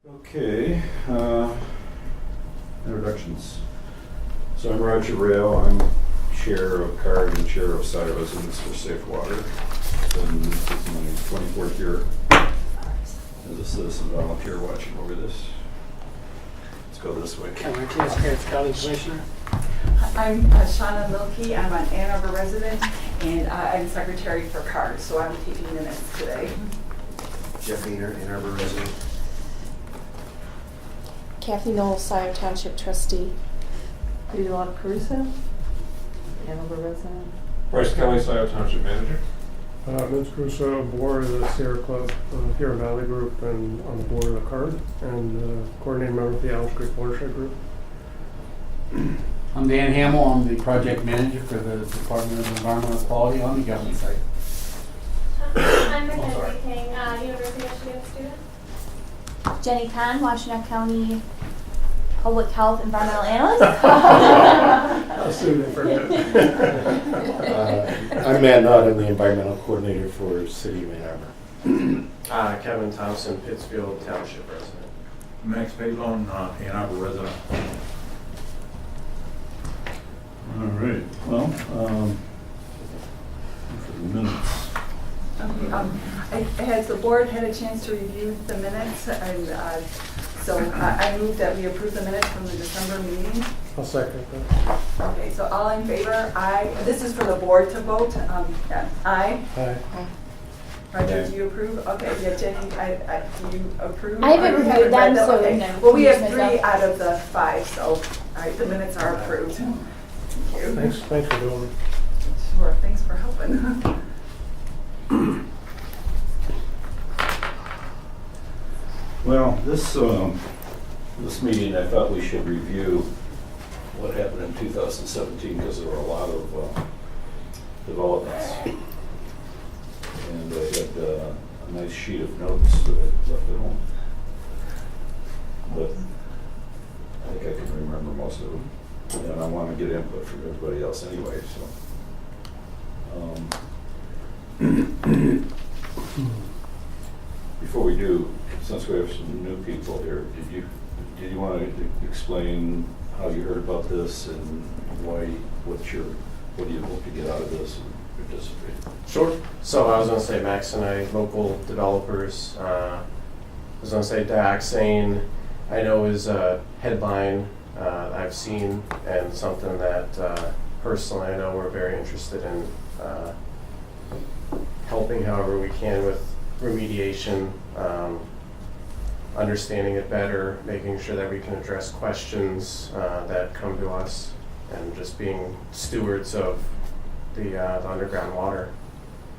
Okay, introductions. So I'm Roger Rail. I'm chair of CARD and chair of Site Residents for Safe Water. And this is my 24th year as a citizen volunteer watching over this. Let's go this way. County Commissioner. I'm Shauna Milkey. I'm an Ann Arbor resident, and I'm secretary for CARD, so I'm taking minutes today. Jeff Wiener, Ann Arbor resident. Kathy Knoll, Scioto Township trustee. Leila Caruso, Ann Arbor resident. Bryce Kelly, Scioto Township manager. Vince Crusoe, board of the Sierra Club here in Valley Group, and on the board of the CARD, and coordinating member of the Allen Creek Watershed Group. I'm Dan Hamill. I'm the project manager for the Department of Environmental Quality on the government site. I'm Mackenzie King, University of Michigan student. Jenny Kahn, Washtenaw County Public Health Environmental Analyst. How soon they forget. I'm Matt Nutt. I'm the environmental coordinator for City of Ann Arbor. Kevin Thompson, Pittsfield Township resident. Max Pavon, Ann Arbor resident. All right, well, for the minutes. Has the board had a chance to review the minutes? And so I move that we approve the minutes from the December meeting. I'll second that. Okay, so all in favor? Aye. This is for the board to vote. Yeah. Aye. Aye. Roger, do you approve? Okay, yeah, Jenny, do you approve? I haven't Or you reviewed them, read so Okay. no, Well, we have confuse 3 myself. out of the 5, so, all right, the minutes are approved. Thank you. Thanks for doing it. Sure, thanks for helping. Well, this meeting, I thought we should review what happened in 2017 because there were a lot of developments. And I had a nice sheet of notes that I left at home. But I think I can remember most of them. And I want to get input from everybody else anyway, so. Before we do, since we have some new people here, did you want to explain how you heard about this and why, what do you hope to get out of this and participate? Sure. So I was going to say Max and I, local developers. I was going to say dioxane, I know is a headline I've seen and something that personally I know we're very interested in helping however we can with remediation, understanding it better, making sure that we can address questions that come to us, and just being stewards of the underground water.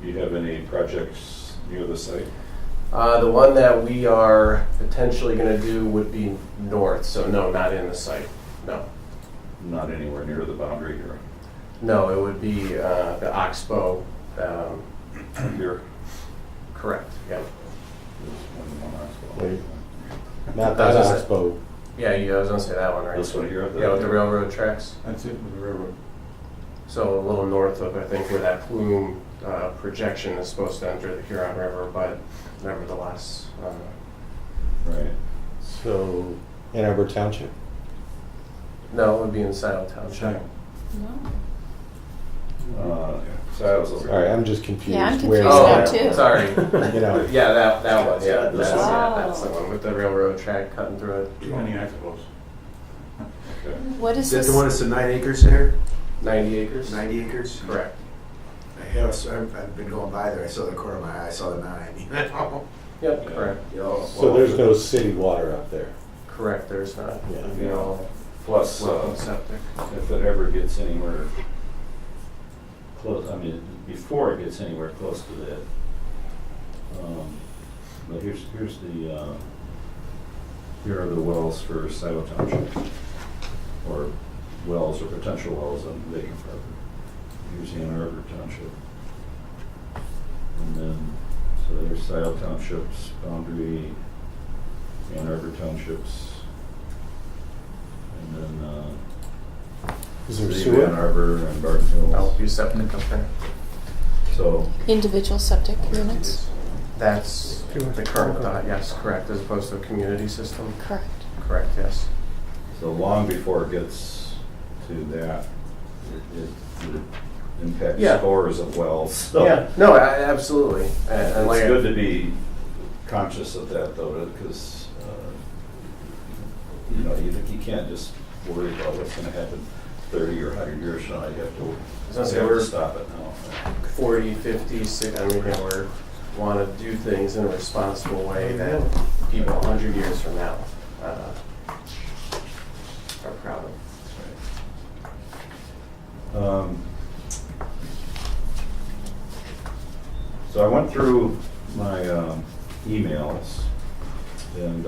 Do you have any projects near the site? The one that we are potentially going to do would be north, so no, not in the site, no. Not anywhere near the boundary here. No, it would be the Oxbow. Here. Correct, yeah. Wait, not that Oxbow. Yeah, I was going to say that one, right? This one here? Yeah, with the railroad tracks. That's it with the railroad. So a little north of, I think, where that plume projection is supposed to enter the Huron River, but nevertheless. Right. So Ann Arbor Township. No, it would be in Scioto Township. Siles over All right, here. I'm just confused. Yeah, I'm Where confused is now, that? too. Sorry. You know, Yeah, that one, yeah. This That's the one with the railroad track cutting through it. 20, I suppose. Okay. What is Is that this? the one It's the 9 acres there? 90 acres? 90 acres? Correct. I've been going by there. I saw the corner of my eye. I saw the 9. You know? Yep, correct. so there's no city water up there. Correct, there's not. Yeah. You know, Plus, well, septic. if it ever gets anywhere close, I mean, before it gets anywhere close to that. But here's the, here are the wells for Scioto Township, or wells or potential wells on vacant property. Here's Ann Arbor Township. And then, so there's Scioto Township's boundary, Ann Arbor Township's, and then Is there City of Ann sewer? Arbor and Barton Hills. I'll be septic up there. So Individual septic units? That's the current thought, yes, correct, as opposed to a community system? Correct. Correct, yes. So long before it gets to that, it impacts Yeah. scores of wells. So Yeah, no, absolutely. And it's like good to be conscious of that though, because, you can't just worry about what's gonna happen 30 or 100 years from now. You have to, I was gonna say, you have we're to stop it now. 40, 50, 60, I mean, we want to do things in a responsible way that people 100 years from now are proud of. So I went through my emails and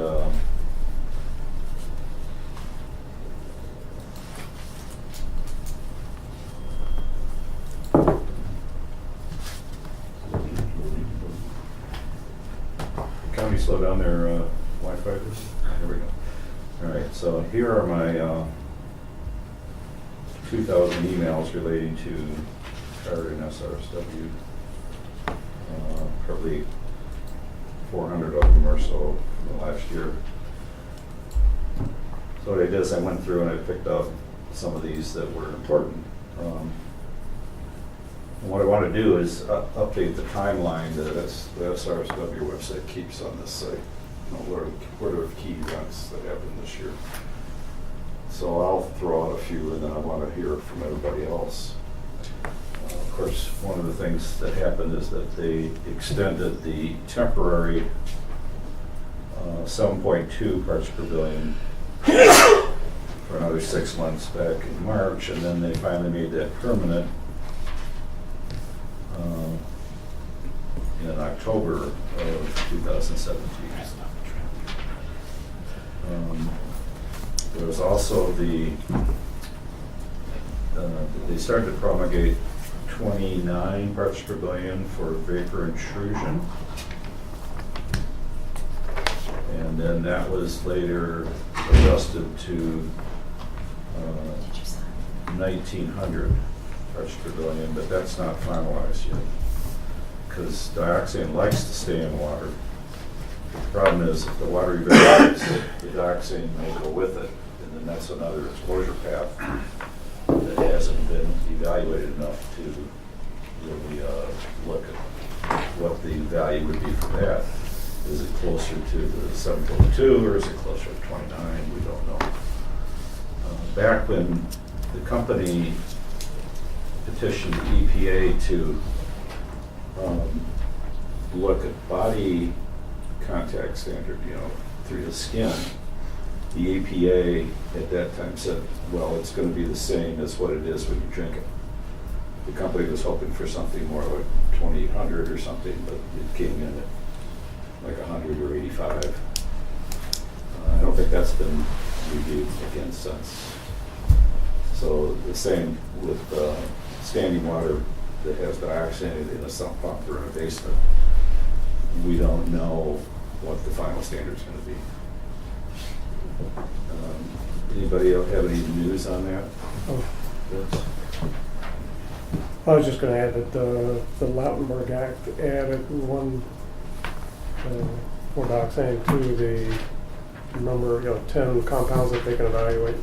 can we slow down their Wi-Fi? Here we go. All right, so here are my 2,000 emails relating to CARD and SRSW. Probably 400 of them or so from the last year. So what I did is I went through and I picked up some of these that were important. And what I want to do is update the timeline that the SRSW website keeps on this site. What are the key events that happened this year? So I'll throw out a few and then I want to hear from everybody else. Of course, one of the things that happened is that they extended the temporary 7.2 parts per billion for another 6 months back in March, and then they finally made that permanent in October of 2017. There was also they started to promulgate 29 parts per billion for vapor intrusion. And then that was later adjusted to 1,900 parts per billion, but that's not finalized yet. Because dioxane likes to stay in water. The problem is if the water evaporates, the dioxane may go with it, and then that's another exposure path that hasn't been evaluated enough to really look at what the value would be for that. Is it closer to the 7.2 or is it closer to 29? We don't know. Back when the company petitioned the EPA to look at body contact standard, through the skin, the EPA at that time said, well, it's going to be the same as what it is when you drink it. The company was hoping for something more like 2,800 or something, but it came in at like 100 or 85. I don't think that's been reviewed again since. So the same with standing water that has dioxane in a sump pump or in a basement. We don't know what the final standard is going to be. Anybody else have any news on that? I was just going to add that the Lautenberg Act added one more dioxane to the number, 10 compounds that they can evaluate.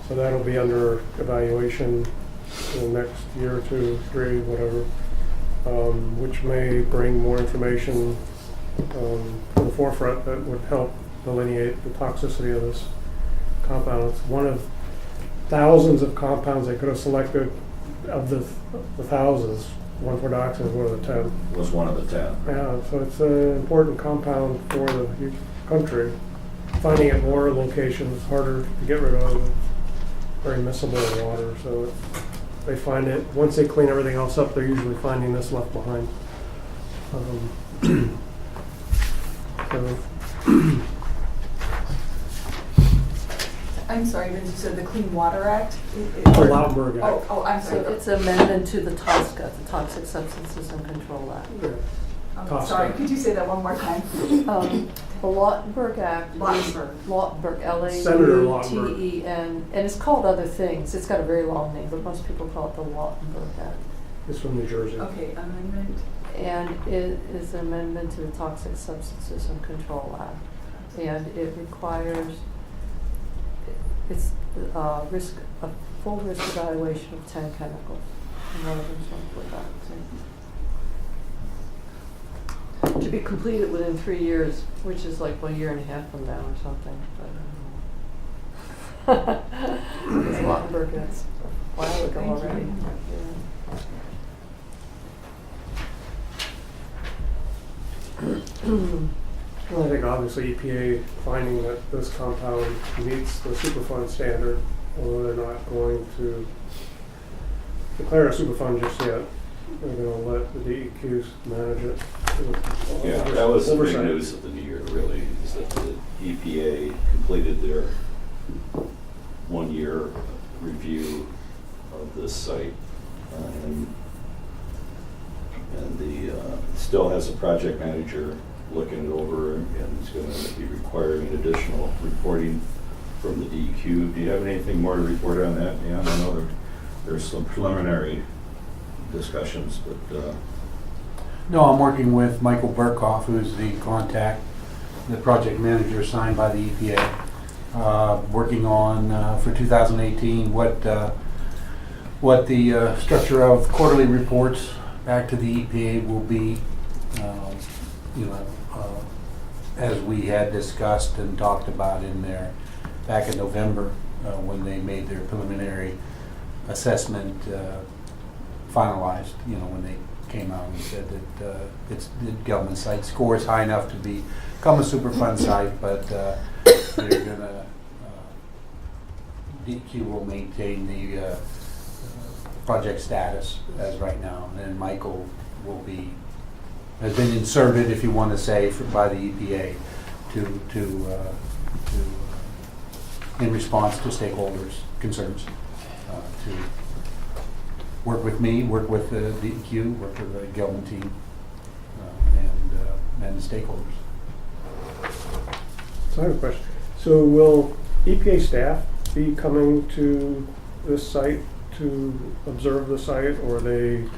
So that'll be under evaluation in the next year or 2, 3, whatever, which may bring more information to the forefront that would help delineate the toxicity of this compound. It's one of thousands of compounds they could have selected. Of the thousands, 1,4-dioxane is one of the 10. Was one of the 10. Yeah, so it's an important compound for the country. Finding it more locations harder to get rid of. It's very miscible in water, so they find it. Once they clean everything else up, they're usually finding this left behind. I'm sorry, but you said the Clean Water Act? The Lautenberg Act. Oh, I'm So sorry. it's an amendment to the TSCA, the Toxic Substances and Control Act. Sorry, could you say that one more time? The Lautenberg Act. Lautenberg. Senator Lauten, and it's called other things. It's got a very long name, but most people call it the Lautenberg Act. It's from New Jersey. Okay, amendment. And it is an amendment to the Toxic Substances and Control Act. And it requires, it's a full risk evaluation of 10 chemicals. And one of them's dioxin. To be completed within 3 years, which is like 1.5 years from now or something. But, it's Lautenberg, that's a while ago already. Well, I think obviously EPA finding that this compound meets the Superfund standard, although they're not going to declare a Superfund just yet. They're going to let the DEQs manage it. Yeah, that was the big Oversight. news of the year, really, is that the EPA completed their 1-year review of this site, and the still has a project manager looking it over, and is going to be requiring additional reporting from the DEQ. Do you have anything more to report on that, Dan? I know there's some preliminary discussions, but No, I'm working with Michael Burkhoff, who's the contact, the project manager assigned by the EPA, working on for 2018 what the structure of quarterly reports back to the EPA will be. As we had discussed and talked about in there back in November when they made their preliminary assessment finalized, when they came out and said that the Gelman site scores high enough to become a Superfund site, but they're going to, DEQ will maintain the project status as right now, and then Michael has been inserted, if you want to say, by the EPA in response to stakeholders' concerns, to work with me, work with the DEQ, work with the Gelman team, and the stakeholders. So I have a question. So will EPA staff be coming to this site to observe the site, or are they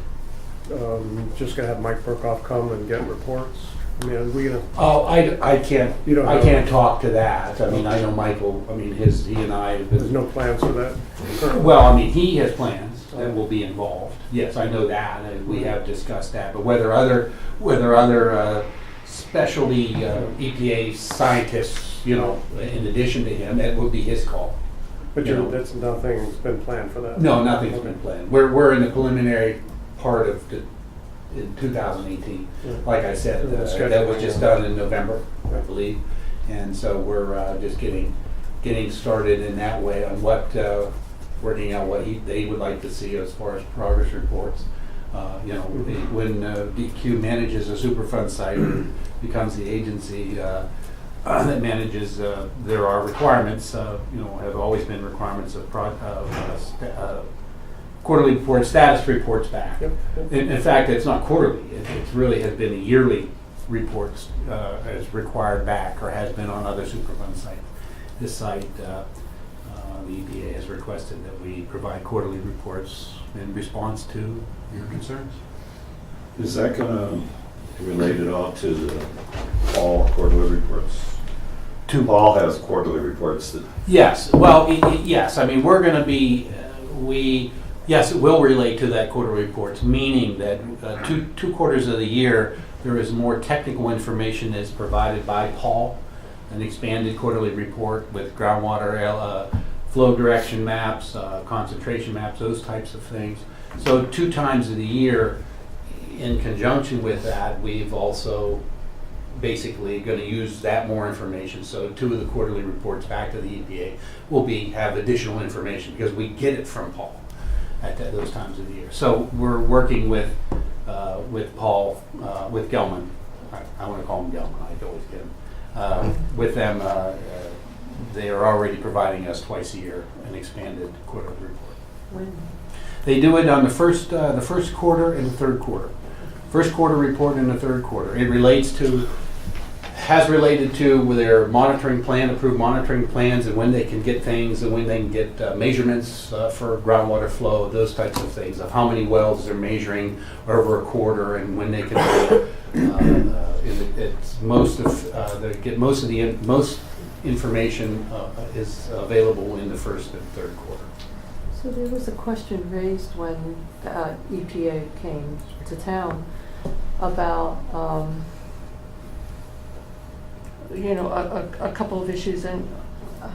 just going to have Mike Burkhoff come and get reports? I mean, are we going to? Oh, I can't. You don't I know. can't talk to that. I mean, I know Michael. I mean, he and I. There's no plans for that currently? Well, I mean, he has plans that will be involved. Yes, I know that, and we have discussed that. But whether other specialty EPA scientists, in addition to him, that would be his call. But that's nothing's been planned for that? No, nothing's been planned. We're in the preliminary part of in 2018. Yeah. Like I said, that was just done in November, I believe, and so we're just getting started in that way on working out what they would like to see as far as progress reports. When DEQ manages a Superfund site or becomes the agency that manages, there are requirements. Have always been requirements of quarterly reports, status reports back. Yep. In fact, it's not quarterly. It really has been yearly reports as required back, or has been on other Superfund sites. This site, the EPA has requested that we provide quarterly reports in response to your concerns. is that going to relate at all to the Paul quarterly reports? Paul has quarterly reports that. Yes. Well, yes. I mean, we're going to be yes, it will relate to that quarterly reports, meaning that two quarters of the year there is more technical information that's provided by Paul, an expanded quarterly report with groundwater flow direction maps, concentration maps, those types of things. So 2 times of the year, in conjunction with that, we've also basically going to use that more information. So 2 of the quarterly reports back to the EPA will have additional information because we get it from Paul at those times of the year. So we're working with Paul, with Gelman. I want to call him Gelman. I always get him. With them, they are already providing us twice a year an expanded quarterly report. When? They do it on the first quarter and the third quarter. First quarter report and the third quarter. It relates to has related to their monitoring plan, approved monitoring plans, and when they can get things, and when they can get measurements for groundwater flow, those types of things, of how many wells they're measuring over a quarter, and when they can it's most of they get most information is available in the first and third quarter. So there was a question raised when EPA came to town about, a couple of issues, and oh,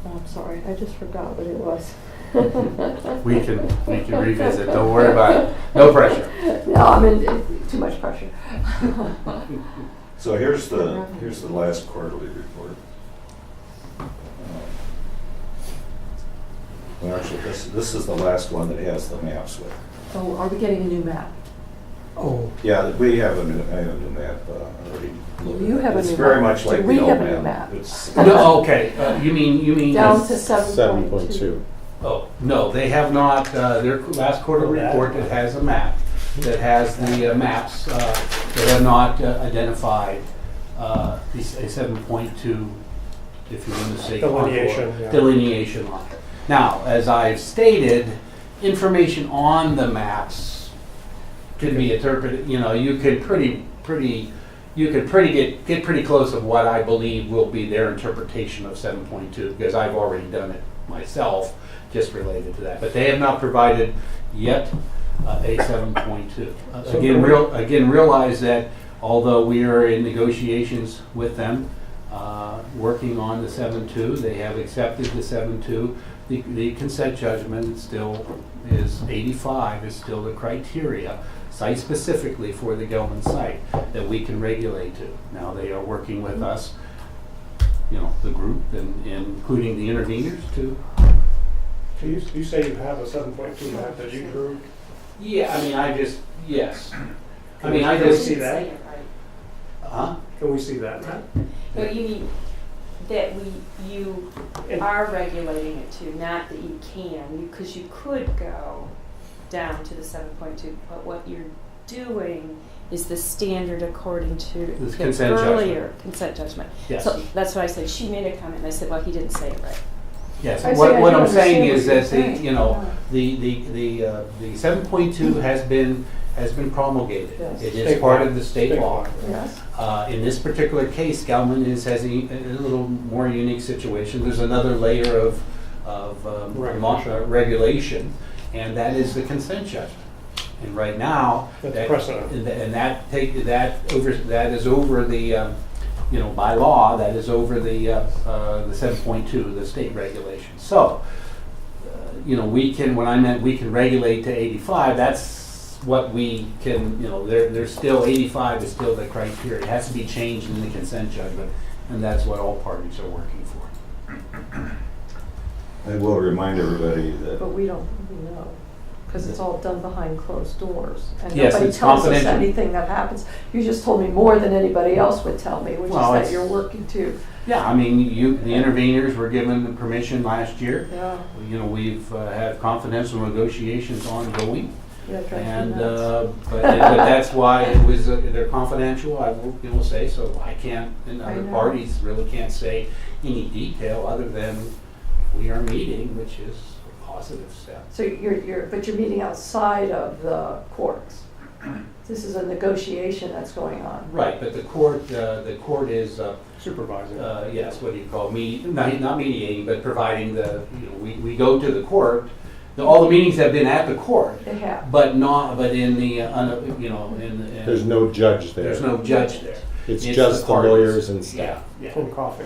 I'm sorry, I just forgot what it was. We can revisit. Don't worry about it. No pressure. No, I'm in too much pressure. So here's the last quarterly report. Well, actually, this is the last one that has the maps with. Oh, are we getting a new map? Oh, Yeah, I have a new map already. looked You at. have a It's new very map. much like Do we the old have a new map? It's- No, okay. You mean Down this- to 7.2. 7.2. Oh, no, they have not, their last quarter report that has a map, that has the maps, they have not identified a 7.2, if you want to say. Delineation, contour, yeah. Delineation line. Now, as I've stated, information on the maps can be interpreted, you could get pretty close of what I believe will be their interpretation of 7.2, because I've already done it myself, just related to that. But they have not provided yet a 7.2. Again, realize that although we are in negotiations with them, working on the 7.2, they have accepted the 7.2. The consent judgment still is 85 is still the criteria, site specifically for the Gelman site, that we can regulate to. Now they are working with us, the group, and including the interveners to. so you say you have a 7.2 map that you drew? Yeah, yes. Can we see that? Say it right. Huh? Can we see that map? No, you mean that you are regulating it to, not that you can, because you could go down to the 7.2, but what you're doing is the standard according to This the consent earlier judgment. consent judgment. Yes. So that's what I said. She made a comment, and I said, well, he didn't say it right. Yes, I what see, I what do I'm saying understand is what you're that saying. the 7.2 has been promulgated. Yes. It is part of the state law. Yes. In this particular case, Gelman has a little more unique situation. There's another layer of regulation, and that is the consent judgment. And right now, That's precedent. and that is over the by law, that is over the 7.2, the state regulation. So, we can, when I meant we can regulate to 85, that's what we can, there's still 85 is still the criteria. It has to be changed in the consent judgment, and that's what all parties are working for. I will remind everybody that But we don't really know, because it's all done behind closed doors. And Yes, nobody it's tells us confidential. anything that happens. You just told me more than anybody else would tell me, which Well, is that it's- you're working to. Yeah, the interveners were given the permission last year. Yeah. We've had confidential negotiations ongoing. Yeah, drives me And, nuts. but that's why it was, they're confidential, I will say, so I can't, and I other know. parties really can't say any detail other than we are meeting, which is a positive step. So but you're meeting outside of the courts. This is a negotiation that's going on. Right, but the court is, Supervising. yes, what do you call, not mediating, but providing we go to the court. All the meetings have been at the court, They have. but in the, There's no judge there. there's no judge there. It's It's just the the parties. lawyers and staff. Yeah. And coffee.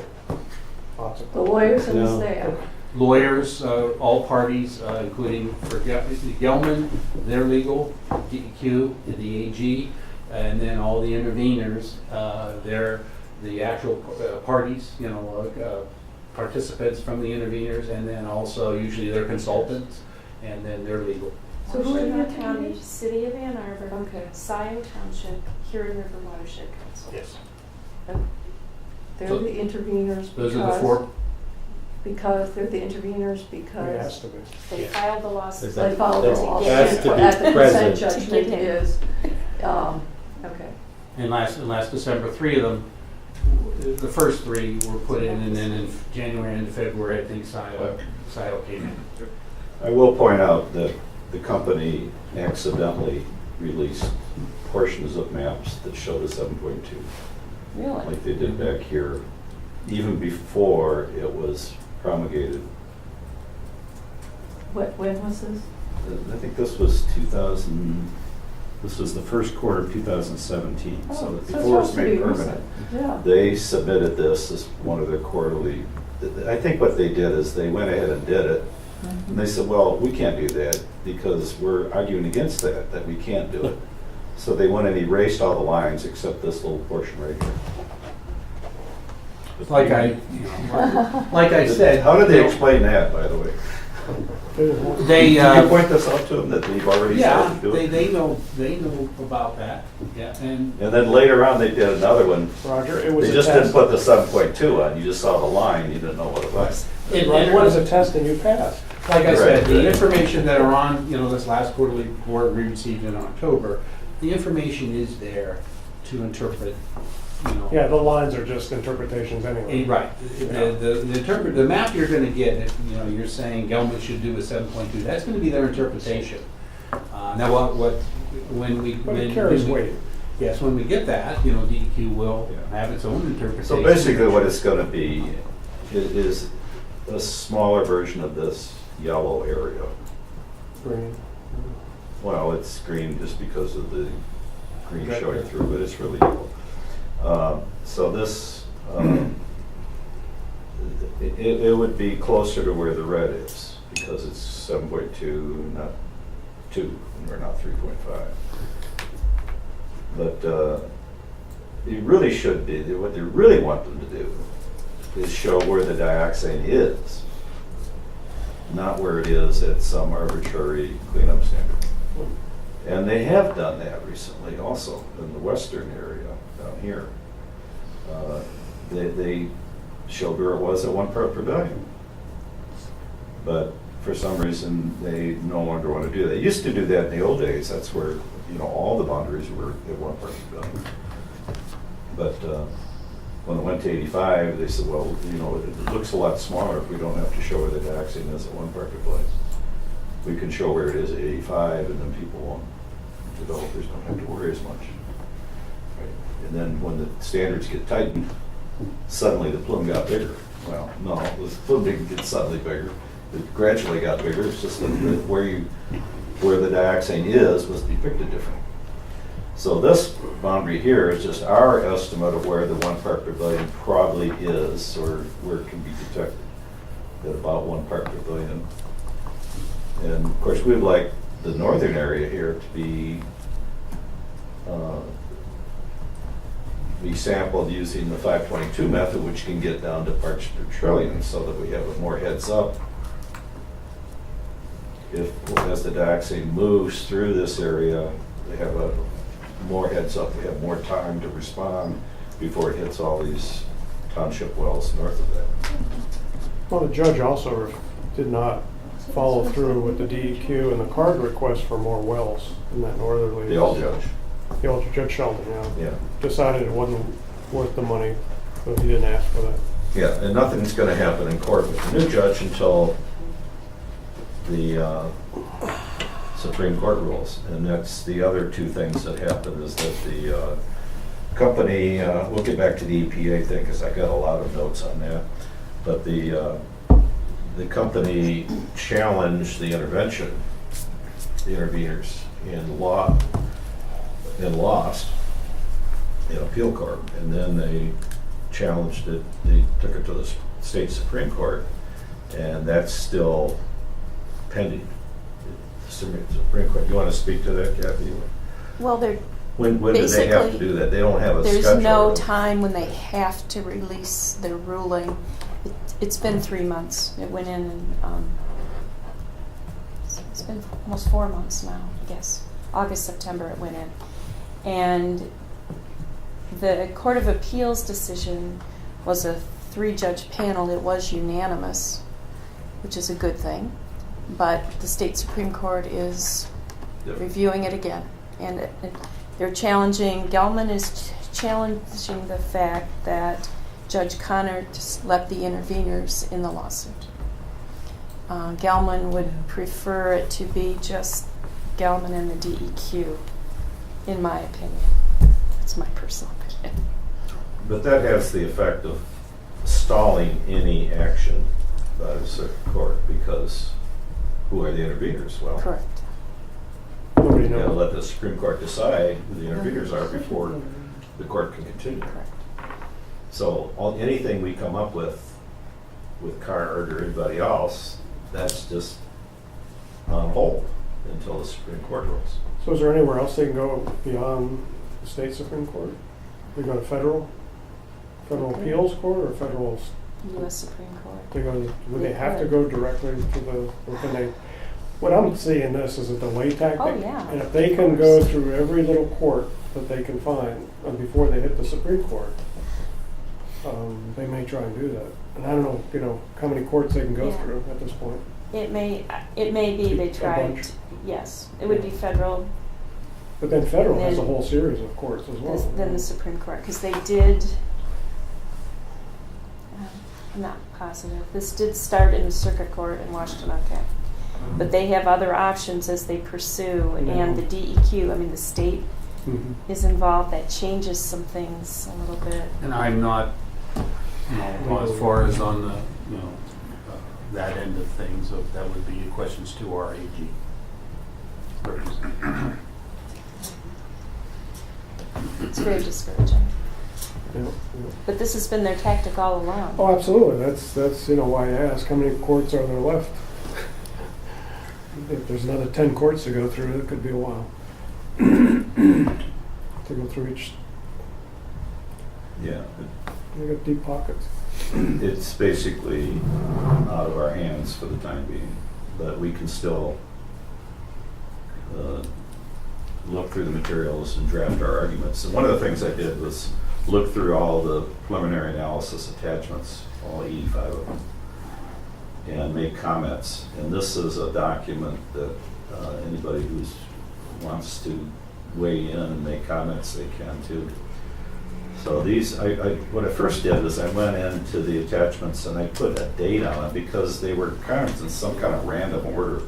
Lots of The lawyers and the No. staff. Lawyers, all parties, including for Gelman, their legal, DEQ, the AG, and then all the interveners, they're the actual parties, participants from the interveners, and then also usually their consultants, and then their legal. So who are the Washtenaw County, attorneys? City of Ann Arbor, Okay. Scioto Township, Huron River Watershed Council. Yes. They're So- the interveners Those are the four. because they're the interveners It because has to be. They Yeah. filed the lawsuit. Is they filed the That's- lawsuit. that's to be At the consent present. judgment To get him. is, okay. And last December, three of them the first 3 were put in, and then in January and February, I think SIO came in. I will point out that the company accidentally released portions of maps that show the 7.2, Really? like they did back here, even before it was promulgated. When was this? I think this was 2000, this was the first quarter of 2017, so Oh, it's before it's supposed to made be permanent. recent. Yeah. They submitted this as one of their quarterly, I think what they did is they went ahead and did it, and they said, well, we can't do that because we're arguing against that we can't do it. So they went and erased all the lines except this little portion right here. Like I said. How did they explain that, by the way? They, Did you point this out to them, that they've already yeah, started doing it? they know about that, yeah, and And then later on, they did another one. Roger, it was They a just didn't test. put the 7.2 on, you just saw the line, you didn't know what it was. it Roger, it was was, a test and you passed. like I said, Right, the right. information that are on, this last quarterly report we received in October, the information is there to interpret, Yeah, the lines are just interpretations anyway. Right. The map you're going to get, you're saying Gelman should do a 7.2. That's going to be their interpretation. Now, when we But it carries weight. Yes, when we get that, DEQ will have its own interpretation. So basically what it's gonna be is a smaller version of this yellow area. Green. Well, it's green just because of the green Okay. showing through, but it's really yellow. So this, it would be closer to where the red is, because it's 7.2, not 2, and we're not 3.5. But it really should be, what they really want them to do is show where the dioxane is, not where it is at some arbitrary cleanup standard. And they have done that recently also in the western area down here. They showed where it was at 1 part per billion. But for some reason, they no longer want to do that. They used to do that in the old days. That's where, all the boundaries were at 1 part per billion. But when it went to 85, they said, well, it looks a lot smaller if we don't have to show where the dioxane is at 1 part per billion. We can show where it is at 85, and then people won't, developers don't have to worry as much. Right? And then when the standards get tightened, suddenly the plume got bigger. Well, no, the plume didn't get suddenly bigger. It gradually got bigger. It's just that where the dioxane is was depicted different. So this boundary here is just our estimate of where the 1 part per billion probably is, or where it can be detected at about 1 part per billion. And of course, we'd like the northern area here to be sampled using the 522 method, which can get down to parts per trillion, so that we have a more heads up. As the dioxane moves through this area, they have a more heads up, we have more time to respond before it hits all these township wells north of that. Well, the judge also did not follow through with the DEQ and the card request for more wells in that northerly. The old judge. The old Judge Sheldon, Yeah. decided it wasn't worth the money, but he didn't ask for that. Yeah, and nothing's gonna happen in court with the new judge until the Supreme Court rules. And that's the other two things that happen, is that the company, we'll get back to the EPA thing, because I got a lot of notes on that, but the company challenged the intervention, the interveners in law, and lost in appeal court. And then they challenged it, they took it to the state Supreme Court, and that's still pending. Supreme Court. You want to speak to that, Kathy? Well, When do they have to basically, do that? They don't have a schedule. there's no time when they have to release their ruling. It's been 3 months. It went in and it's been almost 4 months now, I guess. August, September it went in. And the Court of Appeals decision was a 3-judge panel. It was unanimous, which is a good thing. But the state Supreme Court is reviewing it again. And they're challenging, Gelman is challenging the fact that Judge Connor just let the interveners in the lawsuit. Gelman would prefer it to be just Gelman and the DEQ, in my opinion. That's my personal opinion. But that has the effect of stalling any action by the circuit court, because who are the interveners? Well, Correct. Nobody you gotta knows. let the Supreme Court decide who the interveners are before the court can continue. Correct. So anything we come up with Card or anybody else, that's just on hold until the Supreme Court rules. So is there anywhere else they can go beyond the state Supreme Court? They go to federal Okay. appeals court or federal, U.S. Supreme Court. they go, would they have to go directly to the, or can they, what I'm seeing this is a delay tactic. Oh, yeah. And if they can go through every little court that they can find before they hit the Supreme Court, they may try and do that. And I don't know, how many courts they can go Yeah. through at this point. It may be they A tried. bunch. Yes, it would be federal, But then federal has a Then- whole series of courts as well. then the Supreme Court, because they did. I'm not positive. This did start in the circuit court in Washtenaw County, but they have other options as they pursue, and the DEQ. I mean, the state Mhm. is involved. That changes some things a little bit. And I'm not, as far as on the, that end of things, so that would be questions to our AG. representative. It's very discouraging. Yeah. But this has been their tactic all along. Oh, absolutely. That's why I ask, how many courts are there left? If there's another 10 courts to go through, it could be a while. To go through each, Yeah, they got deep pockets. it's basically out of our hands for the time being, but we can still look through the materials and draft our arguments. And one of the things I did was look through all the preliminary analysis attachments, all 85 of them, and make comments. And this is a document that anybody who wants to weigh in and make comments, they can too. So these, what I first did is I went into the attachments and I put a date on it because they were kind of in some kind of random order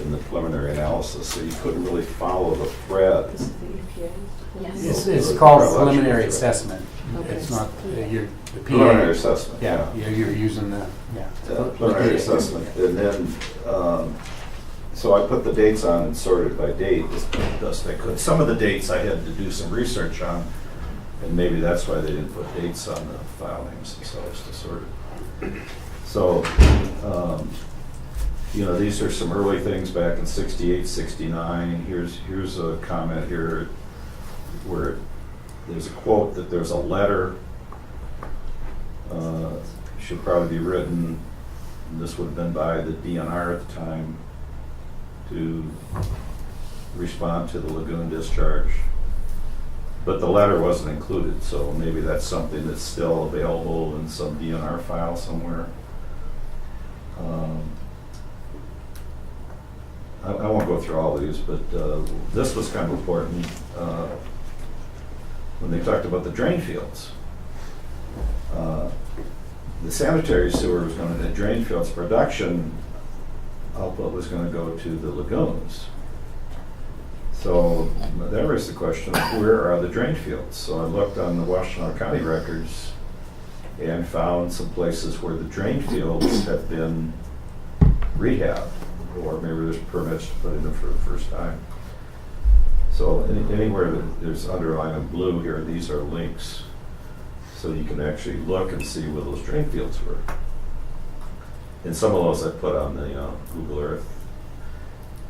in the preliminary analysis, so you couldn't really follow the thread. This is the EPA? Yes. It's called a preliminary assessment. Okay. It's not, the PA. Preliminary assessment, Yeah, you're using the, preliminary assessment. And then, so I put the dates on and sorted by date as best I could. Some of the dates I had to do some research on, and maybe that's why they didn't put dates on the file names themselves to sort it. So, these are some early things back in 68, 69. Here's a comment here where there's a quote that there's a letter, should probably be written, and this would have been by the DNR at the time, to respond to the lagoon discharge. But the letter wasn't included, so maybe that's something that's still available in some DNR file somewhere. I won't go through all these, but this was kind of important when they talked about the drain fields. The sanitary sewer was going to, the drain fields production output was going to go to the lagoons. So that raised the question of where are the drain fields? So I looked on the Washtenaw County records and found some places where the drain fields have been rehabbed, or maybe there's permits to put in them for the first time. So anywhere that there's underlined in blue here, these are links. So you can actually look and see where those drain fields were. And some of those I put on the Google Earth.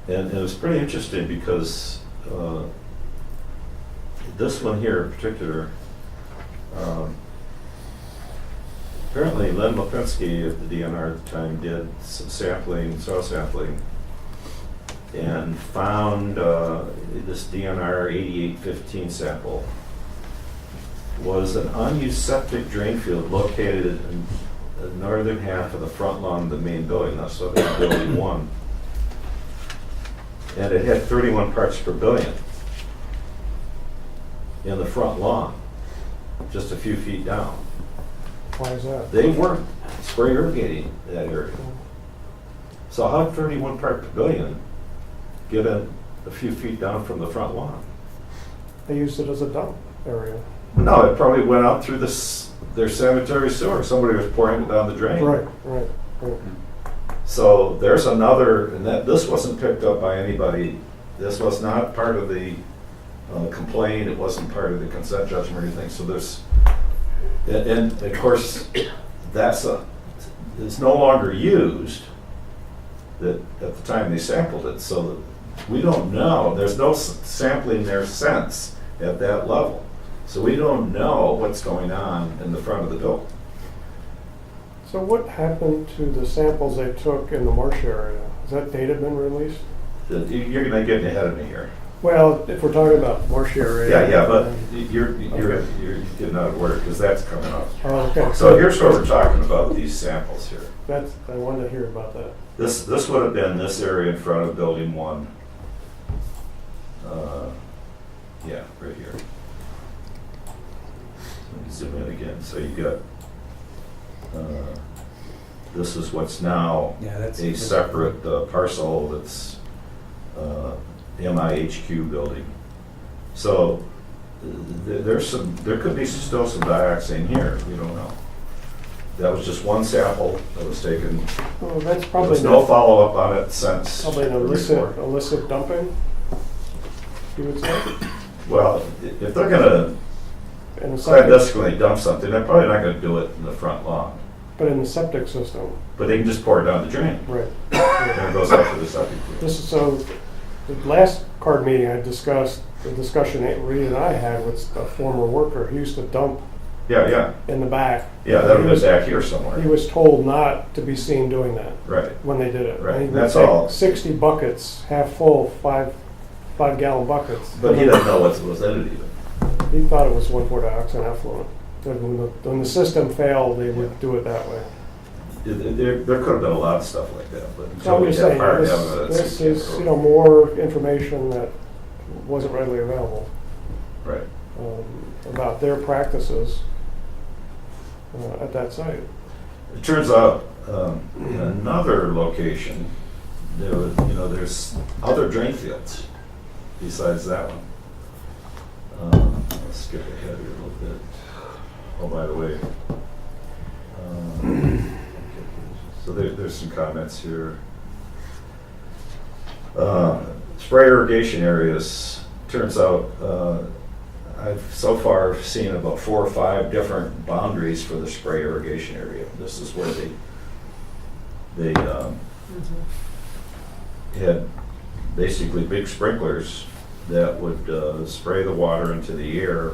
And it was pretty interesting because this one here in particular, apparently Len Lipinski of the DNR at the time did some sampling, soil sampling, and found this DNR 8815 sample was an unused septic drain field located in the northern half of the front lawn of the main building. That's what was building 1. And it had 31 parts per billion in the front lawn, just a few feet down. Why is that? They weren't spray irrigating that area. So how did 31 part per billion get a few feet down from the front lawn? They used it as a dump area. No, it probably went out through their sanitary sewer. Somebody was pouring it down the drain. Right. So there's another, and this wasn't picked up by anybody. This was not part of the complaint. It wasn't part of the consent judgment or anything. So and of course, it's no longer used at the time they sampled it. So that we don't know. There's no sampling there since at that level. So we don't know what's going on in the front of the building. So what happened to the samples they took in the marsh area? Has that data been released? You're going to get ahead of me here. Well, if we're talking about marsh area. Yeah, but you're getting out of order because that's coming up. Oh, okay. So here's what we're talking about, these samples here. I wanted to hear about that. This would have been this area in front of building 1. Yeah, right here. Let me zoom in again. So you got, this is what's now a separate parcel that's MIHQ building. So there could be still some dioxane here. We don't know. That was just one sample that was taken. Well, that's There probably was no follow-up on it since. probably an the report. illicit dumping, you would say? Well, if they're gonna In the septic, clandestinely dump something, they're probably not gonna do it in the front lawn. but in the septic system, But they can just pour it down the drain, right. and it goes out to the septic field. This is so, the last card meeting I discussed, the discussion that Reed and I had with a former worker, he used to dump Yeah, in the back. that would have been back here somewhere. He was told not to be seen doing that Right, when they did it. Right, And he would that's take all. 60 buckets, half full, 5-gallon buckets. but he doesn't know what was in it even. He thought it was 1,4-dioxane effluent. That when the system failed, they would do it that way. There could have been a lot of stuff like that, but So until I'm we just have saying, hard evidence. this you can't is, go. more information that wasn't readily available Right. about their practices at that site. It turns out, in another location, there's other drain fields besides that one. Let's skip ahead here a little bit. Oh, by the way, so there's some comments here. Spray irrigation areas, turns out, I've so far seen about 4 or 5 different boundaries for the spray irrigation area. This is where they had basically big sprinklers that would spray the water into the air.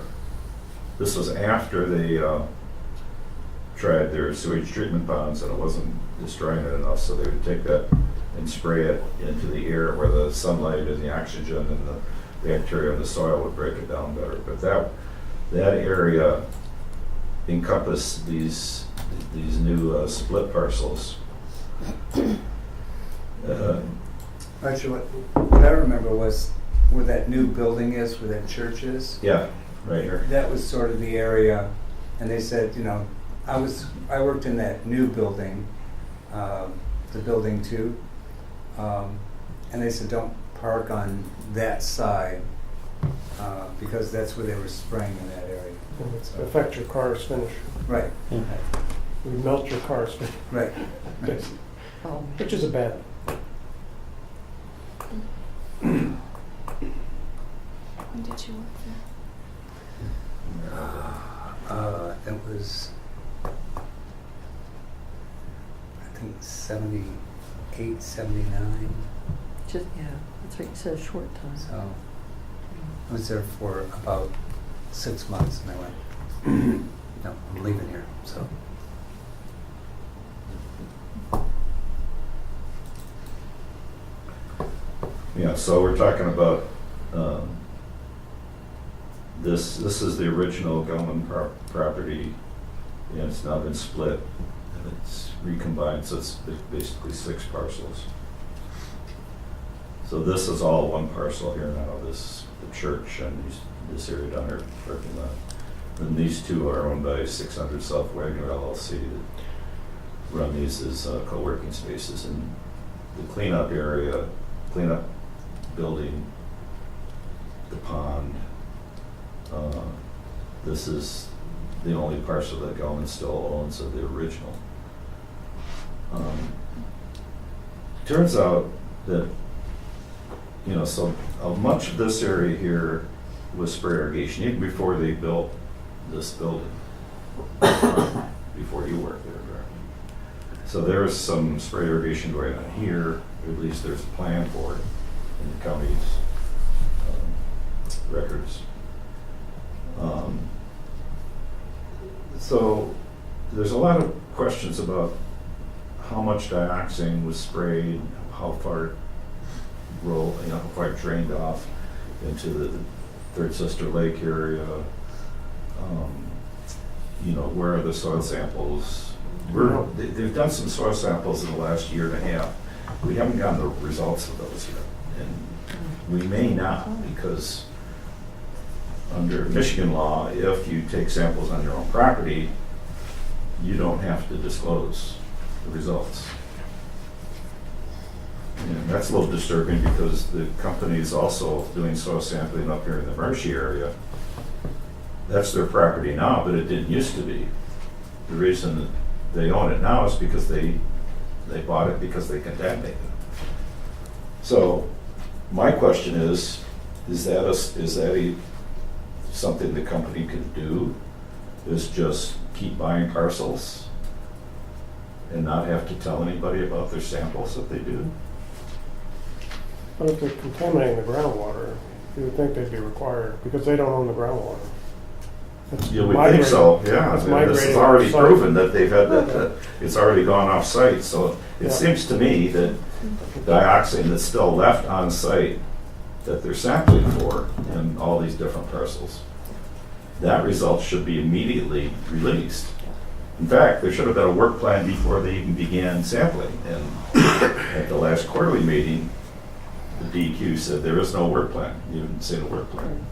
This was after they tried their sewage treatment ponds and it wasn't destroying it enough, so they would take that and spray it into the air where the sunlight and the oxygen and the bacteria in the soil would break it down better. But that area encompassed these new split parcels. Actually, what I remember was where that new building is, where that church is. Yeah, right here. That was sort of the area, and they said, I worked in that new building, the building 2, and they said don't park on that side because that's where they were spraying in that area. It affect your car's finish. Right. It would melt your car's finish. Right. Which is a bad thing. When did you work there? It was, I think, 78, 79. Just, that's right, you said a short time. So I was there for about 6 months, and I went, no, I'm leaving here. So Yeah, so we're talking about this is the original Gilman property, and it's now been split and it's recombined, so it's basically 6 parcels. So this is all one parcel here now, the church and this area down here, parking lot. And these two are owned by 600 South Wagner LLC that run these as co-working spaces. And the cleanup area, cleanup building, the pond, this is the only parcel that Gelman still owns of the original. Turns out that, you know, so much of this area here was spray irrigation, even before they built this building, before you worked there, Brad. So there's some spray irrigation going on here, at least there's a plan for it in the county's records. So there's a lot of questions about how much dioxane was sprayed, how far it rolled, how far it drained off into the Third Sister Lake area. Where are the soil samples? They've done some soil samples in the last year and a half. We haven't gotten the results of those yet, and we may not, because under Michigan law, if you take samples on your own property, you don't have to disclose the results. And that's a little disturbing because the company is also doing soil sampling up here in the Marshy area. That's their property now, but it didn't used to be. The reason that they own it now is because they bought it because they contaminated it. So my question is that something the company could do, is just keep buying parcels and not have to tell anybody about their samples that they do? But if they're contaminating the groundwater, you would think they'd be required, because they don't own the groundwater. You would think so, yeah. It's This is migrating already off-site. proven that they've had that, it's already gone off-site. So it Yeah. seems to me that dioxin that's still left on site that they're sampling for in all these different parcels, that result should be immediately released. In fact, there should have been a work plan before they even began sampling. And at the last quarterly meeting, the DEQ said there is no work plan. You didn't say the work plan.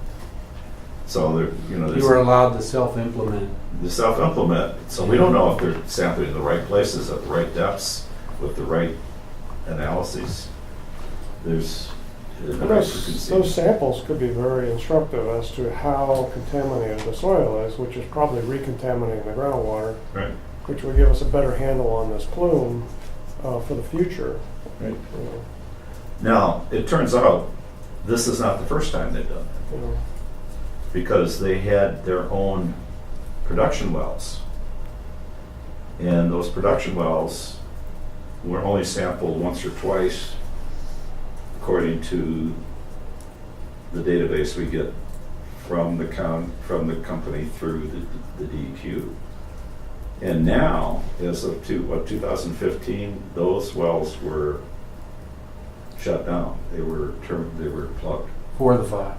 So there, You were allowed to self-implement. the self-implement. So we don't know if they're sampling in the right places at the right depths with the right analyses. There's Those samples could be very instructive as to how contaminated the soil is, which is probably recontaminating the groundwater, Right. which would give us a better handle on this plume for the future. Right. You know, Now, it turns out this is not the first time they've done it, you know. because they had their own production wells. And those production wells were only sampled once or twice, according to the database we get from the company through the DEQ. And now, as of 2015, those wells were shut down. They were plugged. 4 of the 5.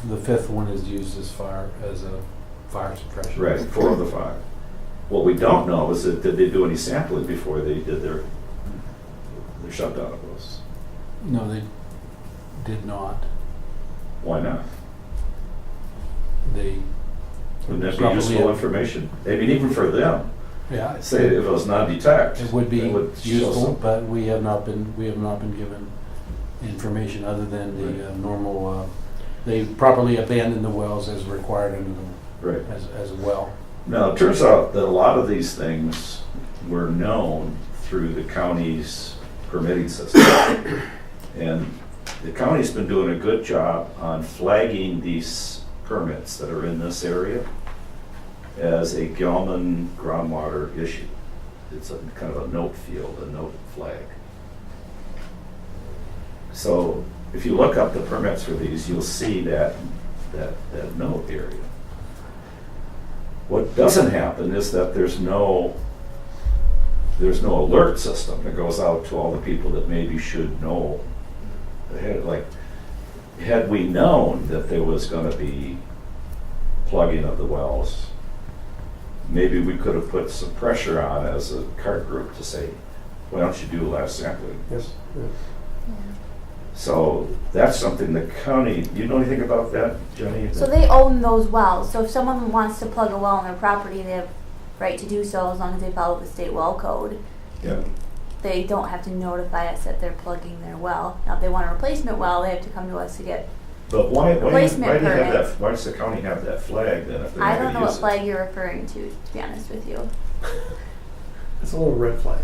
The 5th one is used as a fire suppression. Right, 4 of the 5. What we don't know is that did they do any sampling before they did their shutdown of those? No, they did not. Why not? They Wouldn't that be probably useful have- information? I mean, even for them. Yeah, Say if it was non-detect. it would be it would show useful, some- but we have not been given information other than the normal. They properly abandoned the wells as required under the Right. as well. Now, it turns out that a lot of these things were known through the county's permitting system. And the county's been doing a good job on flagging these permits that are in this area as a Gelman groundwater issue. It's a kind of a note field, a note flag. So if you look up the permits for these, you'll see that note area. What doesn't happen is that there's no alert system that goes out to all the people that maybe should know ahead. Like, had we known that there was going to be plugging of the wells, maybe we could have put some pressure on as a CART group to say, why don't you do last sampling? Yes. Yeah. So that's something the county, do you know anything about that, Jenny? So they own those wells, so if someone wants to plug a well on their property, they have right to do so as long as they follow the state well code. Yeah. They don't have to notify us that they're plugging their well. Now, if they want a replacement well, they have to come to us to get, But why do you Replacement have that, permits. why does the county have that flag then if they're I not don't know gonna what use it? flag you're referring to be honest with you. It's a little red flag.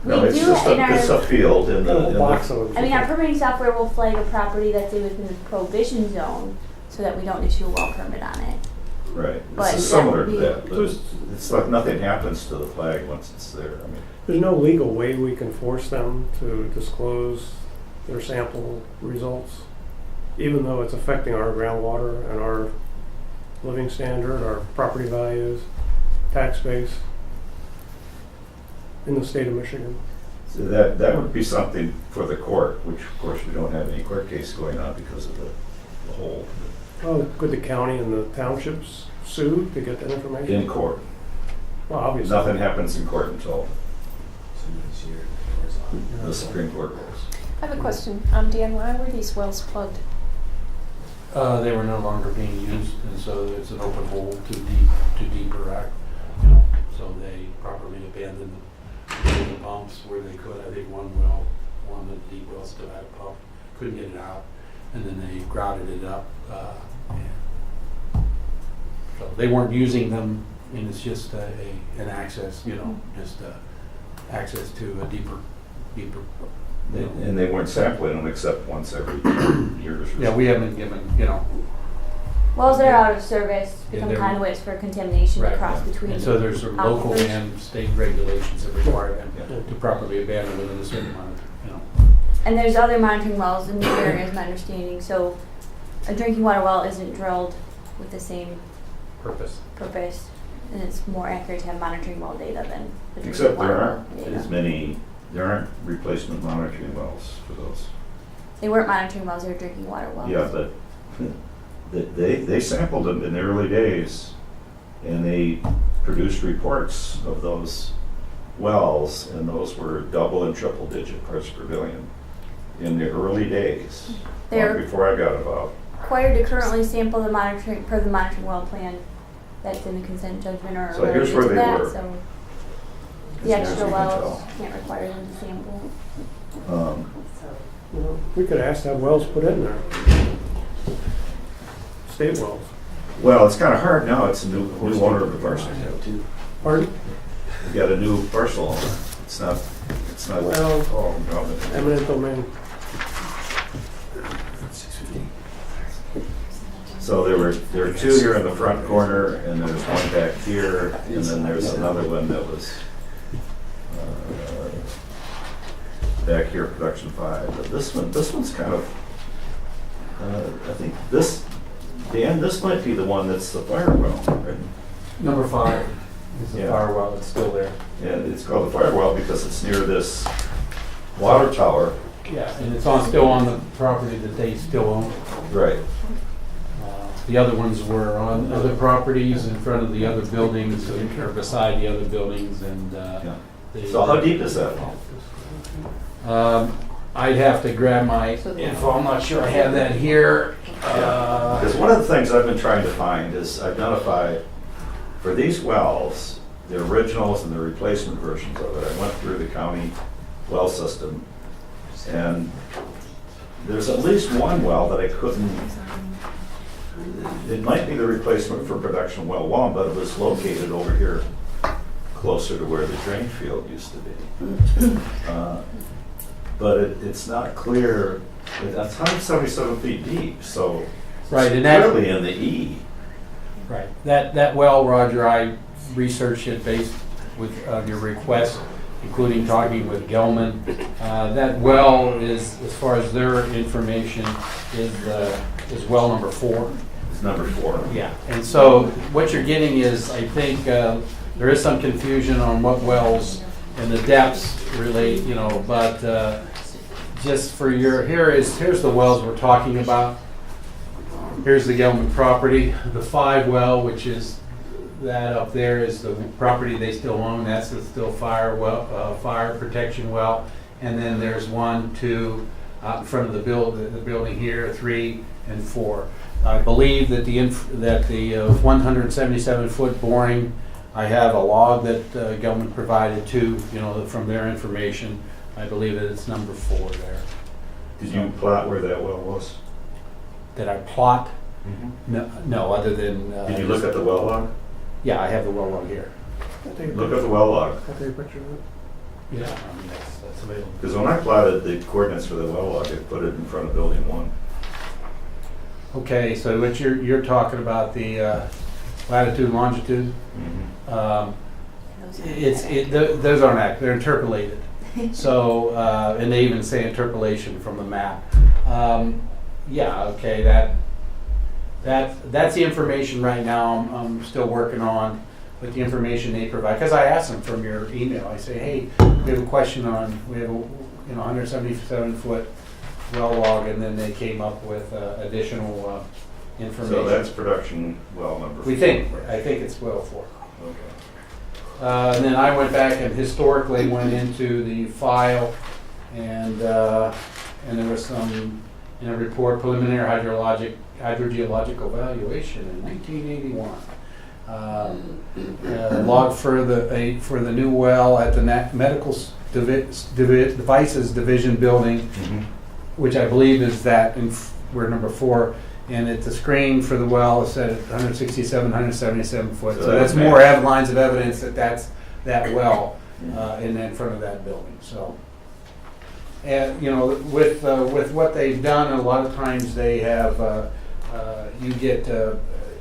No, We it's do just in it's our, a field in A the, little in box the, of them. I mean, our permitting software will flag a property that's within the prohibition zone so that we don't issue a well permit on it. right. But This is that similar would to be- that, but it's like nothing happens to the flag once it's there. I mean, There's no legal way we can force them to disclose their sample results, even though it's affecting our groundwater and our living standard, our property values, tax base in the state of Michigan. so that would be something for the court, which of course we don't have any court case going on because of the whole Well, could the county and the townships sue to get that information? in court. Well, obviously. Nothing happens in court until the Supreme Court rules. I have a question. Dan, why were these wells plugged? They were no longer being used, and so it's an open hole to deeper, so they properly abandoned the pumps where they could. I think one of the deep wells still had a pump, couldn't get it out, and then they grouted it up. And so they weren't using them, and it's just an access, just access to a deeper. And they weren't sampling them except once every 2 years or so. Yeah, we haven't given, Wells that are out of service Yeah, become they're- conduits for contamination Right, that cross yeah. between. And so there's some local aquifers. and state regulations that require them Yeah. to properly abandon within a certain amount And there's other monitoring wells in the area, is my understanding. So a drinking water well isn't drilled with the same purpose. purpose, and it's more accurate to have monitoring well data than the drinking Except water there well aren't data. as many, there aren't replacement monitoring wells for those. They weren't monitoring wells; they were drinking water wells. Yeah, but they sampled them in the early days, and they produced reports of those wells, and those were double and triple digit parts per billion in the early days, They're long before I got involved. required to currently sample the monitoring per the monitoring well plan that's in the consent judgment or So here's where related to they that. were. So As the near as extra we can wells tell. can't require them to sample. Well, we could ask to have wells put in there. State wells. Well, it's kind of hard now. It's a new owner of the parcel. Pardon? You got a new parcel owner. It's not, Well, oh, no. eminent domain. So there were two here in the front corner, and there's one back here, and then there's another one that was back here, production 5. But this one's kind of, I think this, Dan, this might be the one that's the fire well, right? Number 5 is the Yeah. fire well that's still there. And it's called the fire well because it's near this water tower. Yeah, and it's still on the property that they still own. Right. The other ones were on other properties in front of the other buildings or beside the other buildings, and Yeah. they- So how deep is that well? I'd have to grab my info. I'm not sure I have that here. Because one of the things I've been trying to find is identify, for these wells, the originals and the replacement versions of it. I went through the county well system, and there's at least one well that I couldn't, it might be the replacement for production well 1, but it was located over here, closer to where the drain field used to be. But it's not clear, it's 177 feet deep, so Right, and it's that- clearly in the E. Right. That well, Roger, I researched it based with your request, including talking with Gelman. That well is, as far as their information, is well number 4. It's number 4. Yeah. And so what you're getting is, I think, there is some confusion on what wells and the depths relate, but just for here's the wells we're talking about. Here's the Gelman property. The 5 well, which is that up there, is the property they still own. That's the still fire protection well. And then there's 1, 2, out in front of the building here, 3 and 4. I believe that the 177-foot boring, I have a log that government provided too, from their information. I believe that it's number 4 there. Did you plot where that well was? Did I plot? No, other than. Did you look at the well log? Yeah, I have the well log here. Look at the well log. I'll take a picture of it. Yeah, that's available. Because when I plotted the coordinates for the well log, I put it in front of building 1. Okay, so what you're talking about, the latitude and longitude, those aren't accurate, they're interpolated. So, and they even say interpolation from the map. Yeah, okay, that's the information right now I'm still working on with the information they provide. Because I asked them from your email, I say, hey, we have a question we have a 177-foot well log, and then they came up with additional information. So that's production well number 4. I think it's well 4. Okay. And then I went back and historically went into the file, and there was some in a report, preliminary hydrogeological evaluation in 1981. Log for the new well at the Medical Devices Division building, which I believe is we're number 4. And at the screen for the well is set at 167, 177 foot. So that's more lines of evidence that's that well in front of that building. So, and with what they've done, a lot of times they have you get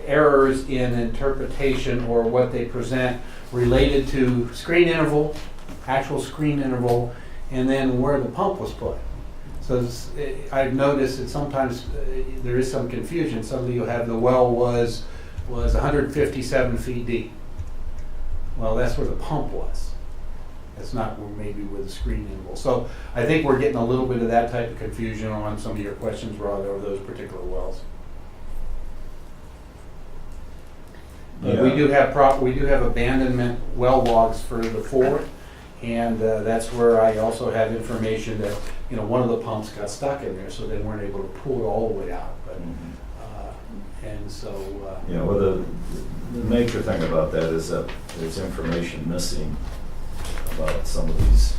errors in interpretation or what they present related to actual screen interval, and then where the pump was put. So I've noticed that sometimes there is some confusion. Suddenly you'll have the well was 157 feet deep. Well, that's where the pump was. That's not maybe where the screen interval. So I think we're getting a little bit of that type of confusion on some of your questions, Rod, over those particular wells. Yeah. We do have abandonment well logs for the 4, and that's where I also have information that one of the pumps got stuck in there, so they weren't able to pull it all the way out. But and so well, the major thing about that is that there's information missing about some of these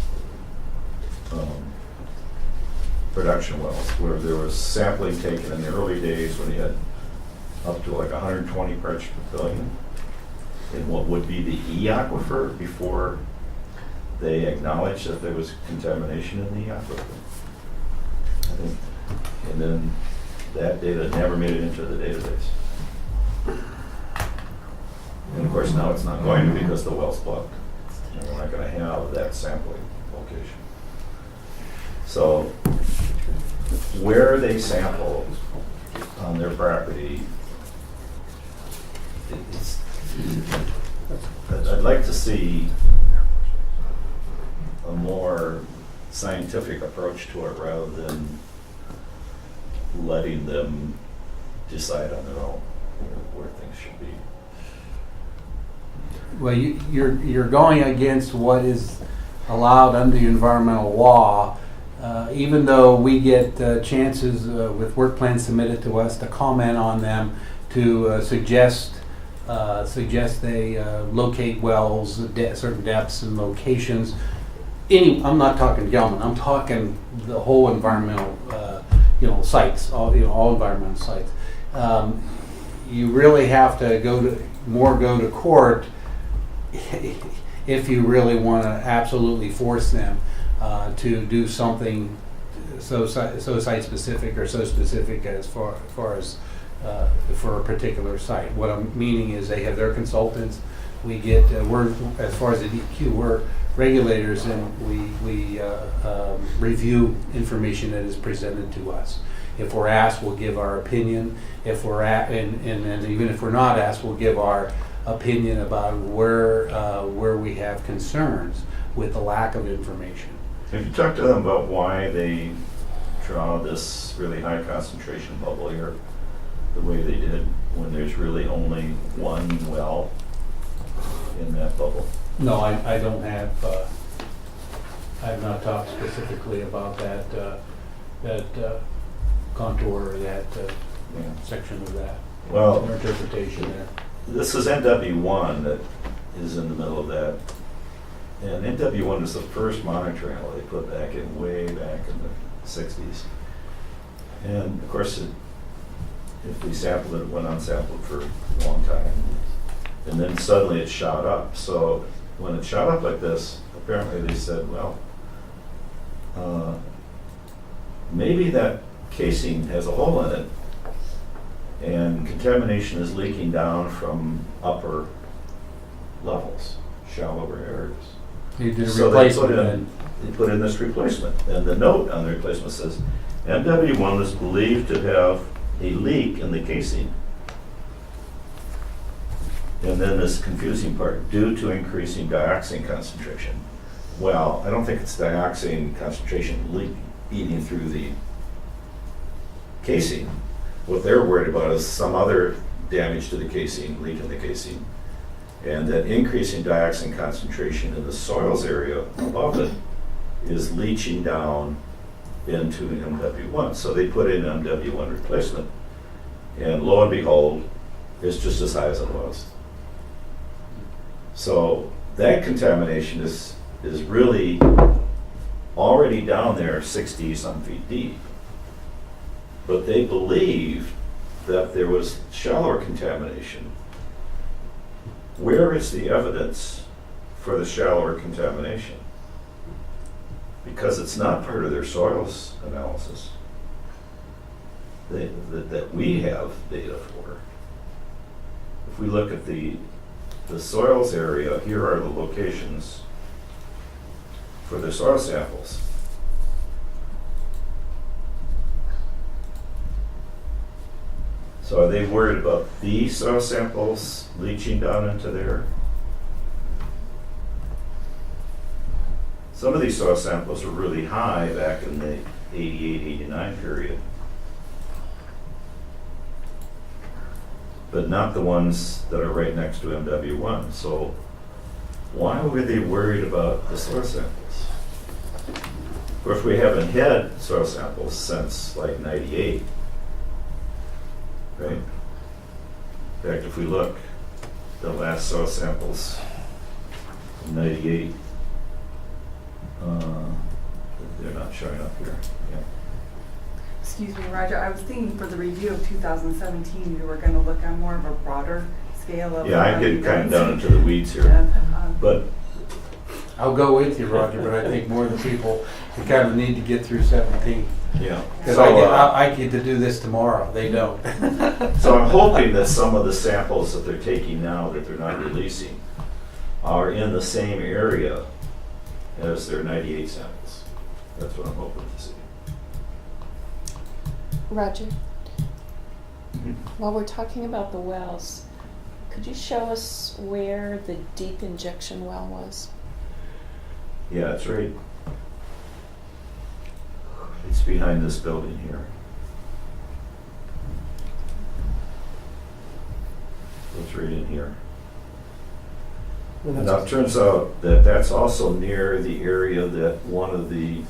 production wells, where there was sampling taken in the early days when you had up to like 120 parts per billion in what would be the E aquifer before they acknowledged that there was contamination in the aquifer. I think, and then that data never made it into the database. And of course now it's not going to because the well's plugged. And we're not going to have that sampling location. So where they sample on their property, I'd like to see a more scientific approach to it rather than letting them decide on their own where things should be. Well, you're going against what is allowed under environmental law, even though we get chances with work plans submitted to us to comment on them, to suggest they locate wells, certain depths and locations. I'm not talking Gelman. I'm talking the whole environmental, sites, all environmental sites. You really have to go to court if you really want to absolutely force them to do something so site specific or so specific as far as for a particular site. What I'm meaning is they have their consultants. We get we're as far as the DEQ, we're regulators, and we review information that is presented to us. If we're asked, we'll give our opinion. If we're and even if we're not asked, we'll give our opinion about where we have concerns with the lack of information. Have you talked to them about why they draw this really high concentration bubble here the way they did when there's really only one well in that bubble? No, I don't have. I have not talked specifically about that. contour or that Yeah. section of that. Well, Their interpretation there. this is NW1 that is in the middle of that. And NW1 is the first monitoring oil they put way back in the 60s. And of course, if we sampled it, it went unsampled for a long time. And then suddenly it shot up. So when it shot up like this, apparently they said, well, maybe that casing has a hole in it and contamination is leaking down from upper levels, shallower areas. You did a So they replacement. put in this replacement, and the note on the replacement says, MW1 is believed to have a leak in the casing. And then this confusing part, due to increasing dioxin concentration. Well, I don't think it's dioxin concentration eating through the casing. What they're worried about is some other damage to the casing, leak in the casing. And that increasing dioxin concentration in the soils area above it is leaching down into MW1. So they put in MW1 replacement, and lo and behold, it's just as high as it was. So that contamination is really already down there 60-some feet deep. But they believe that there was shallower contamination. Where is the evidence for the shallower contamination? Because it's not part of their soils analysis that we have data for. If we look at the soils area, here are the locations for the soil samples. So are they worried about these soil samples leaching down into there? Some of these soil samples are really high back in the 88, 89 period. But not the ones that are right next to MW1. So why were they worried about the soil samples? Of course, we haven't had soil samples since like 98. Right? In fact, if we look, the last soil samples in 98, they're not showing up here. Yeah. Excuse me, Roger, I was thinking for the review of 2017, you were going to look on more of a broader scale of... Yeah, I'm getting kind of down into the weeds here. Yeah, But I'll go with you, Roger, but I think more of the people who kind of need to get through 17. yeah. Because So, I get to do this tomorrow. They don't. so I'm hoping that some of the samples that they're taking now that they're not releasing are in the same area as their 98 samples. That's what I'm hoping to see. Roger, while we're talking about the wells, could you show us where the deep injection well was? Yeah, it's right. It's behind this building here. It's right in here. And Now, that's- it turns out that that's also near the area that one of the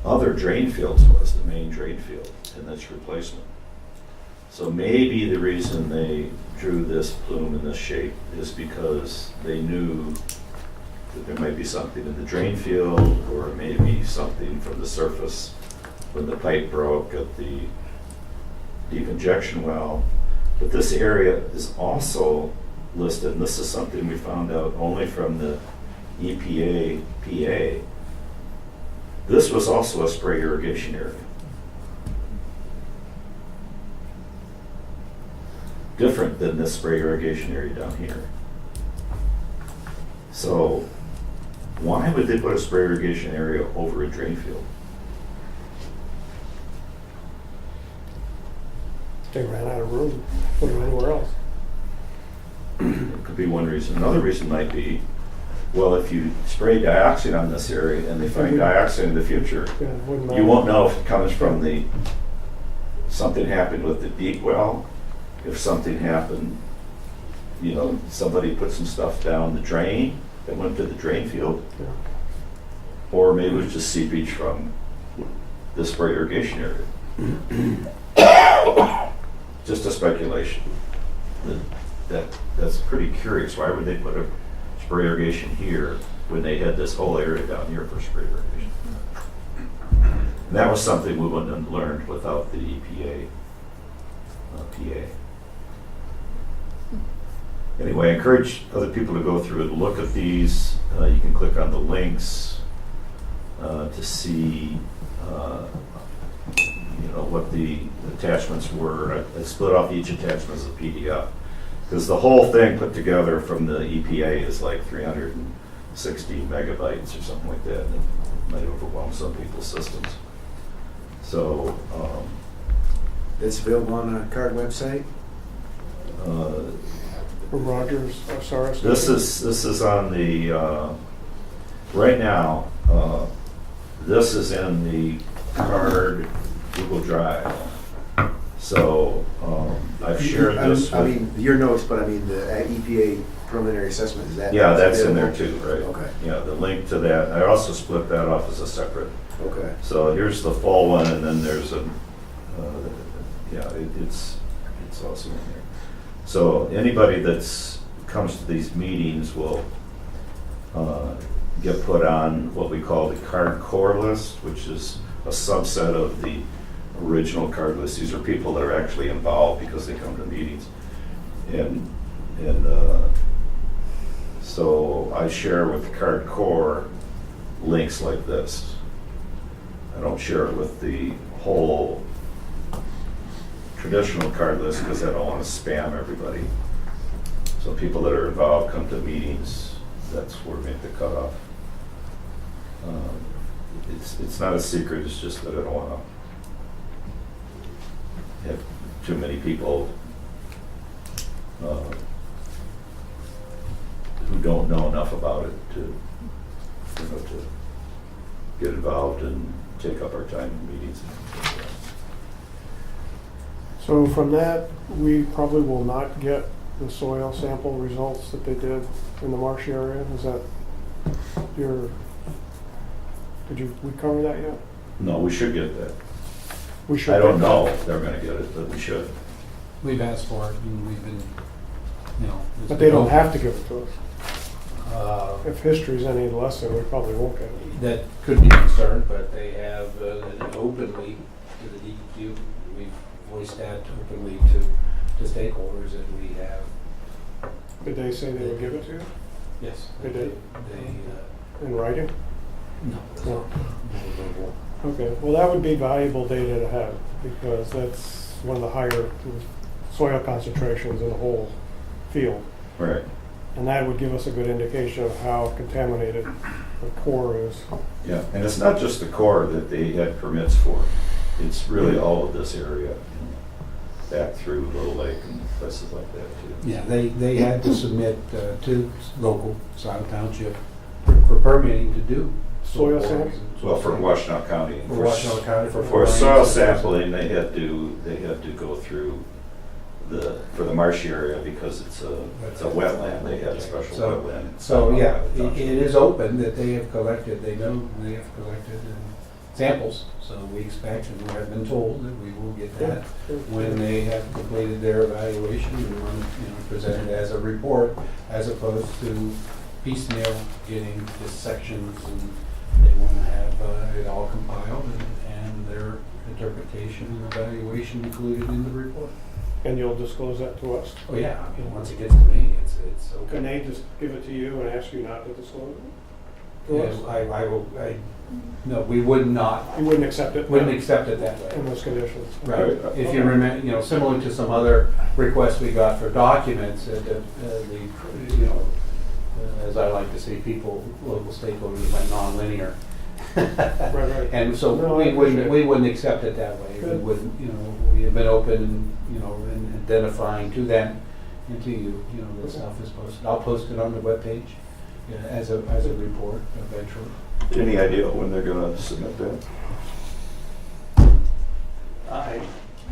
other drain fields was, the main drain field, and that's replacement. So maybe the reason they drew this plume in this shape is because they knew that there might be something in the drain field, or maybe something from the surface when the pipe broke at the deep injection well. But this area is also listed, and this is something we found out only from the EPA PA. This was also a spray irrigation area. Different than this spray irrigation area down here. So why would they put a spray irrigation area over a drain field? They ran out of room, put them anywhere else. It could be one reason. Another reason might be, well, if you spray dioxin on this area and they find dioxin in the future, Yeah, it wouldn't you matter. won't know if it comes from the, something happened with the deep well, if something happened, you know, somebody put some stuff down the drain that went to the drain field, Yeah. or maybe it was just seepage from the spray irrigation area. Just a speculation. That's pretty curious. Why would they put a spray irrigation here when they had this whole area down here for spray irrigation? And that was something we wouldn't have learned without the EPA PA. Anyway, I encourage other people to go through and look at these. You can click on the links to see what the attachments were. I split off each attachment as a PDF because the whole thing put together from the EPA is like 360 megabytes or something like that, and it might overwhelm some people's systems. So It's available on a CARD website? Rogers, sorry. this is on the right now. This is in the CARD Google Drive. So I've shared this with. I mean, your notes, but I mean the EPA preliminary assessment, is that? Yeah, that's in available? there too, right? Okay. Yeah, the link to that. I also split that off as a separate. Okay. So here's the full one, and then there's a. It's also in there. So anybody that's comes to these meetings will get put on what we call the CARD core list, which is a subset of the original CARD list. These are people that are actually involved because they come to meetings. And so I share with the CARD core links like this. I don't share it with the whole traditional CARD list because I don't want to spam everybody. So people that are involved come to meetings, that's where we make the cutoff. It's not a secret, it's just that I don't want to have too many people who don't know enough about it to get involved and take up our time in meetings. So from that, we probably will not get the soil sample results that they did in the marsh area. Is that we cover that yet? No, we should get that. We should. I don't know if they're gonna get it, but we should. We've asked for it, and we've been, it's But they been don't open. have to give it to us. If history's any lesson, we probably won't get it. That could be concerned, but they have openly to the DEQ, we've voiced that openly to stakeholders that we have. Did they say they would give it to you? Yes. They did? They In writing? no. No. Okay, well, that would be valuable data to have because that's one of the higher soil concentrations in the whole field. Right. And that would give us a good indication of how contaminated the core is. Yeah, and it's not just the core that they had permits for. It's really all of this area, back through Little Lake and places like that too. Yeah, they had to submit to local Scioto Township for permitting to do Soil borings samples? and Well, for Washtenaw County. For Washtenaw County, for For borings soil and- sampling, they had to go through for the marshy area because it's a wetland. They had a special wetland. So, yeah, it is open that they have collected, they know they have collected samples, so we expect, and we have been told that we will get that when they have completed their evaluation and presented as a report, as opposed to piecemeal getting the sections, and they want to have it all compiled and their interpretation and evaluation included in the report. And you'll disclose that to us? Oh, yeah, I mean, once it gets to me, it's okay. Can they just give it to you and ask you not to disclose it? To us? Yeah, no, we would not. You wouldn't accept it? Wouldn't accept it that way. In those conditions? Right. If you remember, similar to some other requests we got for documents, as I like to say, local stakeholders went non-linear. Right. And so No, we I appreciate wouldn't accept it that way. We Good. wouldn't, we have been open in identifying to them and to you, that stuff is posted. I'll post it on the webpage as a report eventually. Any idea when they're gonna submit that?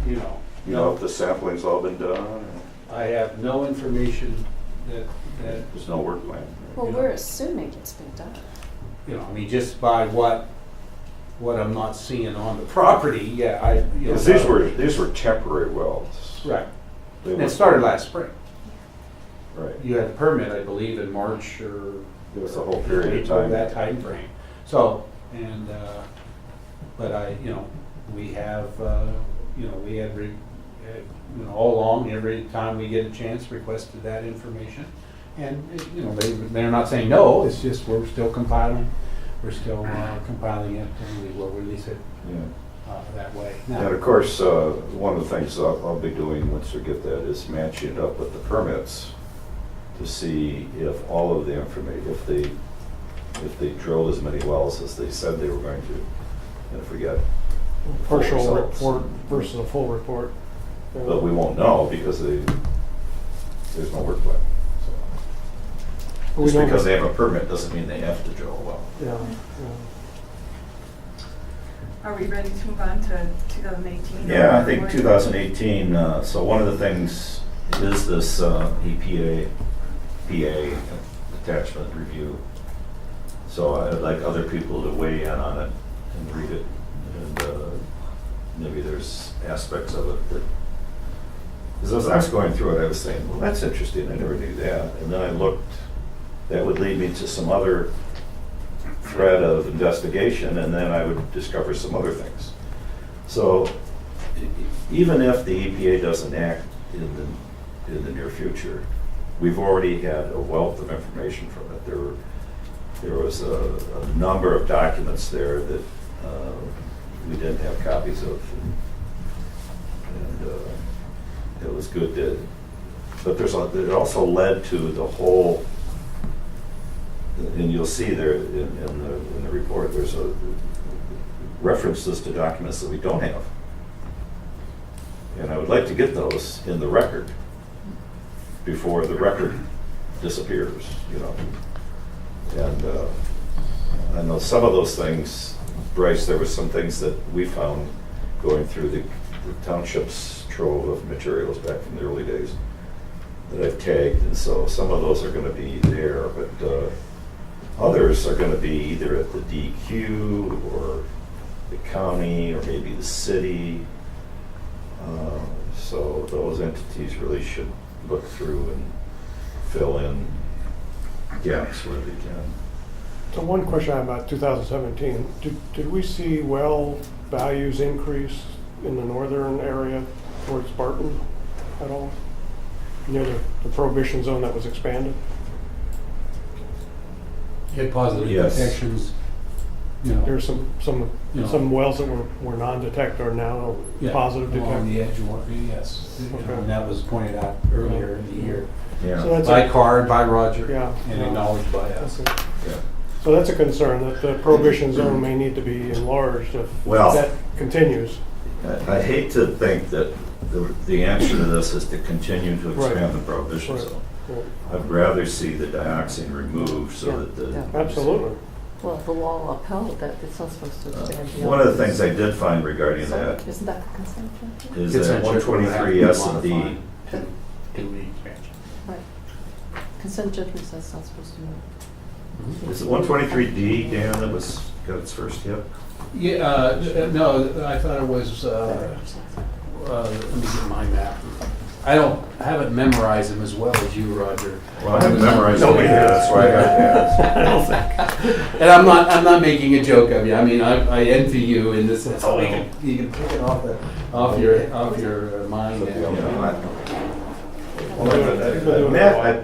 You know if the sampling's all been done? Or I have no information that there's no work plan? Well, we're assuming it's been done. just by what what I'm not seeing on the property, yeah, I, you know. Because these were temporary wells. Right. They And were- it started last spring. Right. You had a permit, I believe, in March or. It was a whole period of April, time. that time frame. So, and, but I, you know, we have, you know, we had, you know, all along, every time we get a chance, requested that information. And, you know, they're not saying no, it's just we're still compiling, compiling it, and we will release it Yeah. that way. And of course, one of the things I'll be doing once we get that is matching it up with the permits to see if all of the information, if they drilled as many wells as they said they were going to, and if we got full Partial results. report versus a full report. Yeah. But we won't know because there's no work plan. So, We just don't- because they have a permit doesn't mean they have to drill a well. Yeah, Are we ready to move on to 2018? Yeah, I think 2018, so one of the things is this EPA PA attachment review. So I'd like other people to weigh in on it and read it. And maybe there's aspects of it that, because as I was going through it, I was saying, well, that's interesting, I never knew that. And then I looked, that would lead me to some other thread of investigation, and then I would discover some other things. So even if the EPA doesn't act in the near future, we've already had a wealth of information from it. There was a number of documents there that we didn't have copies of, and it was good to, but it also led to the whole, and you'll see there in the report, there's a references to documents that we don't have. And I would like to get those in the record before the record disappears, you know. And I know some of those things, Bryce, there were some things that we found going through the township's trove of materials back from the early days that I've tagged, and so some of those are going to be there, but others are going to be either at the DEQ or the county or maybe the city. So those entities really should look through and fill in gaps where they can. So one question I have about 2017, did we see well values increase in the northern area towards Barton at all? Near the prohibition zone that was expanded? You had positive Yes. detections, you know. There's some You know. some wells that were non-detect are now Yeah, positive along the detect. edge, yes. You know, Okay. and that was pointed out earlier in the year. Yeah. So that's By a- Card, by Roger, Yeah, and yeah. acknowledged by us. Okay. Yeah. So that's a concern, that the prohibition zone may need to be enlarged if Well- that continues. I hate to think that the answer to this is to continue to Right. expand the prohibition Right. zone. Right. I'd rather see the dioxin removed so that the. Yeah. Absolutely. Well, the law upheld that, it's not supposed to expand beyond. One of the things I did find regarding So, that isn't that the consent judgment? is that 123 S and D. Do the expansion. Right. Consent judgment says it's not supposed to move. Is it 123D, Dan, that got its first hit? Yeah, no, I thought it was, let me get my map. I haven't memorized them as well as you, Roger. Well, I haven't memorized them either, that's why I got asked. And I'm not making a joke of you. I mean, I envy you in the sense, oh, you can pick it off your mind. You And, know, I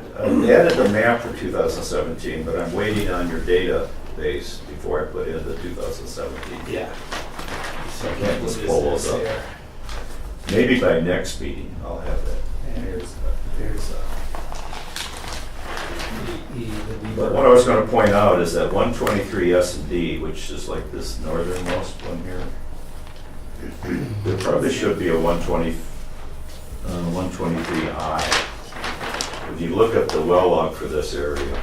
added the map for 2017, but I'm waiting on your database before I put in the 2017. yeah. So I can't just pull those up. Maybe by next meeting, I'll have that. And here's But what I was going to point out is that 123 S and D, which is like this northernmost one here, there probably should be a 123I. If you look at the well log for this area,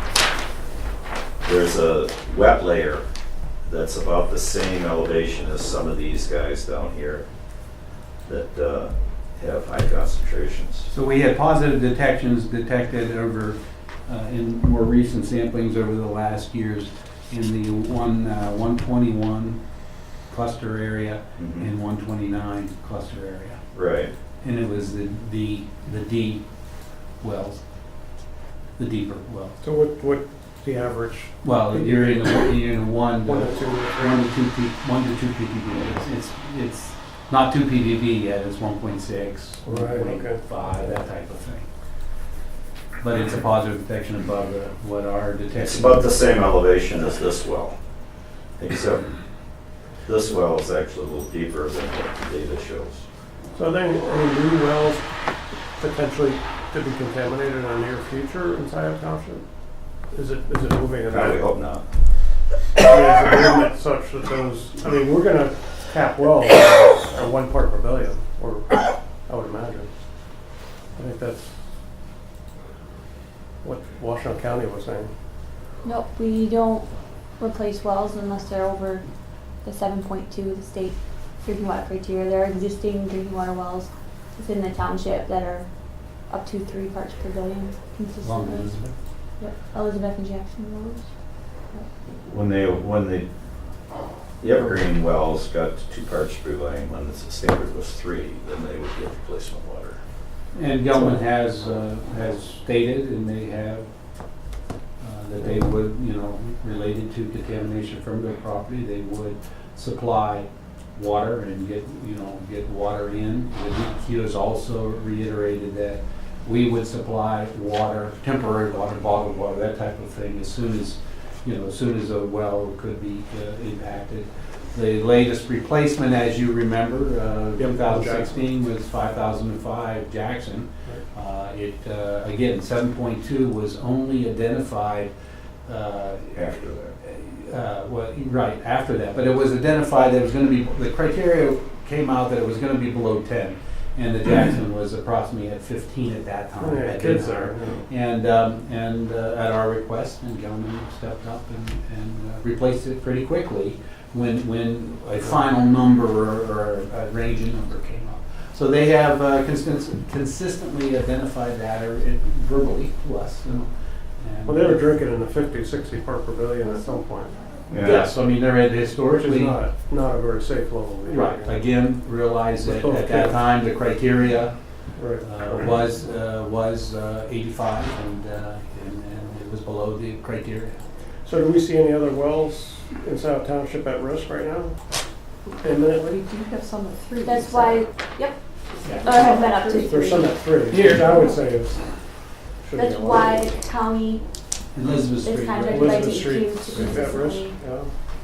there's a wet layer that's about the same elevation as some of these guys down here that have high concentrations. So we had positive detections detected over, in more recent samplings over the last years in the 121 cluster area Mhm. and 129 cluster area. Right. And it was the D wells, the deeper wells. So what the average? Well, you're in one One to to two, one to two ppb. It's not 2 ppb yet. It's 1.6, Right, okay. 1.5, that type of thing. But it's a positive detection above what our detection. It's about the same elevation as this well, except this well is actually a little deeper than what the data shows. So then, any new wells potentially could be contaminated in the near future in Scioto Township? Is it moving in I would that? hope not. Is the movement such that those, I mean, we're gonna cap wells at 1 part per billion, or I would imagine. I think that's what Washtenaw County was saying. Nope, we don't replace wells unless they're over the 7.2, the state drinking water criteria. There are existing drinking water wells within the township that are up to 3 parts per billion Long consistently. Elizabeth. Yep, Elizabeth and Jackson wells. When the Evergreen wells got to 2 parts per billion, when the standard was 3, then they would get replacement water. And Gelman has stated, and they have, that they would, related to contamination from their property, they would supply water and get water in. The DEQ has also reiterated that we would supply water, temporary water, bottled water, that type of thing, as soon as a well could be impacted. The latest replacement, as you remember, 2016 was 5005 Jackson. Again, 7.2 was only identified After that. right after that, but it was identified that it was going to be, the criteria came out that it was going to be below 10, and the Jackson was approximately at 15 at that time. Yeah, kids are. And at our request, and Gelman stepped up and replaced it pretty quickly when a final number or a ranging number came up. So they have consistently identified that verbally to us. And Well, they were drinking in the 50, 60 part per billion at some point, Yeah. yes, I mean, they're at which historically. is not a very safe level. either. Right, again, realize that With at both that kids. time, the criteria Right. was 85, and it was below the criteria. So do we see any other wells in South Township at risk right now? Imminently? We do have some at 3. That's why, yep, Yeah. or have been up to There's 3. some at 3, Here. which I would say is, should be That's a why lot. the county Elizabeth is Street, right? contracted by Elizabeth Street DEQ to is at risk, consistently yeah.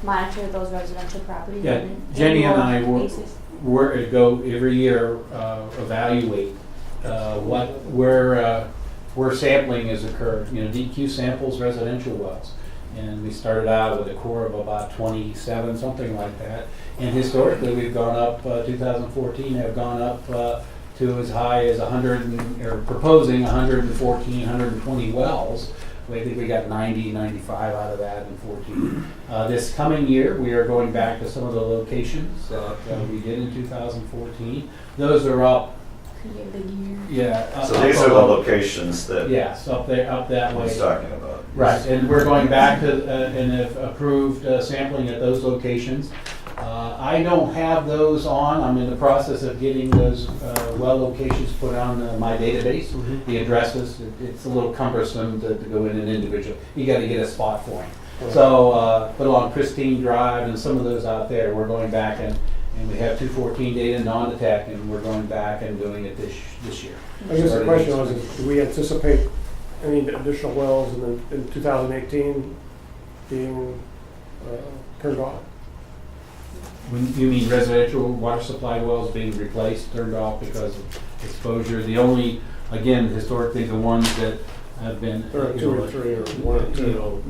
monitor those residential properties. Yeah, on an Jenny and I annual were- basis. Go every year, evaluate where sampling has occurred. DEQ samples residential wells. And we started out with a core of about 27, something like that. And historically, we've gone up, 2014, have gone up to as high as 100, or proposing 114, 120 wells. I think we got 90, 95 out of that in 14. This coming year, we are going back to some of the locations that we did in 2014. Those are up, Could be a big year. yeah. So these are the locations that Yes, up there, up that I way. was talking about. Right, and we're going back to, and have approved sampling at those locations. I don't have those on. I'm in the process of getting those well locations put on my database. Mhm. The addresses, it's a little cumbersome to go in an individual. You got to get a spot for them. So, but along Christine Drive and some of those out there, we're going back and we have 214 data non-detect, and we're going back and doing it this year. I guess the question was, do we anticipate any additional wells in 2018 being turned off? When you mean residential water supply wells being replaced, turned off because of exposure, the only, again, historically, the ones that have been. There are 2 or 3 or 1 or 2.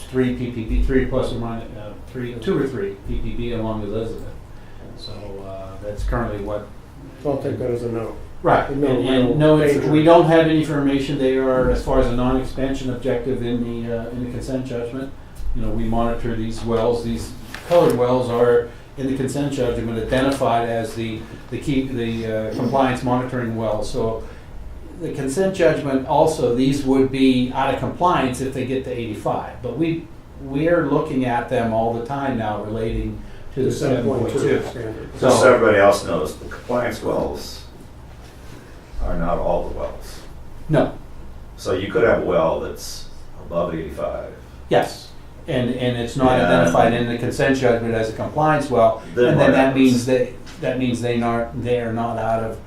3 ppb, 3 plus or minus, 2 or 3 ppb along with Elizabeth. So that's currently what. So I'll take that as a no. Right, No real and no, danger. we don't have any information. They are, as far as a non-expansion objective in the consent judgment. We monitor these wells. These colored wells are in the consent judgment identified as the compliance monitoring wells. So the consent judgment also, these would be out of compliance if they get to 85. But we are looking at them all the time now, relating to the 7.2. standard. Just so So, everybody else knows, the compliance wells are not all the wells. no, So you could have a well that's above 85. yes. And it's not Yeah. identified in the consent judgment as a compliance well, Then and what then that happens? means they are not out of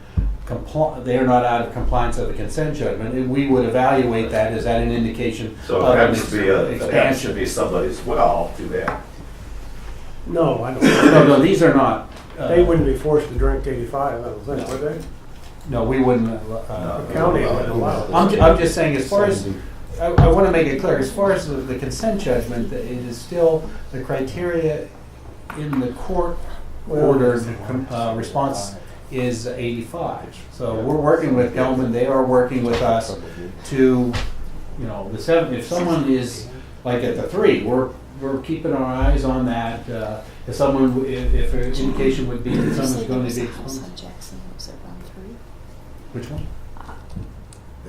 compliance of the consent judgment. And we would evaluate that, is that an indication So of it an happens to be if it happens to expansion? be somebody's well, too bad. No, I don't. No, these are not. They wouldn't be forced to drink 85, I don't think, would they? No, we wouldn't. No. The county wouldn't allow it. I'm just saying, as far as, I want to make it clear, as far as the consent judgment, that it is still the criteria in the court order response is 85. So we're working with Gelman, they are working with us to, if someone is like at the 3, we're keeping our eyes on that. If an indication would be that someone's going to be exposed. Which one?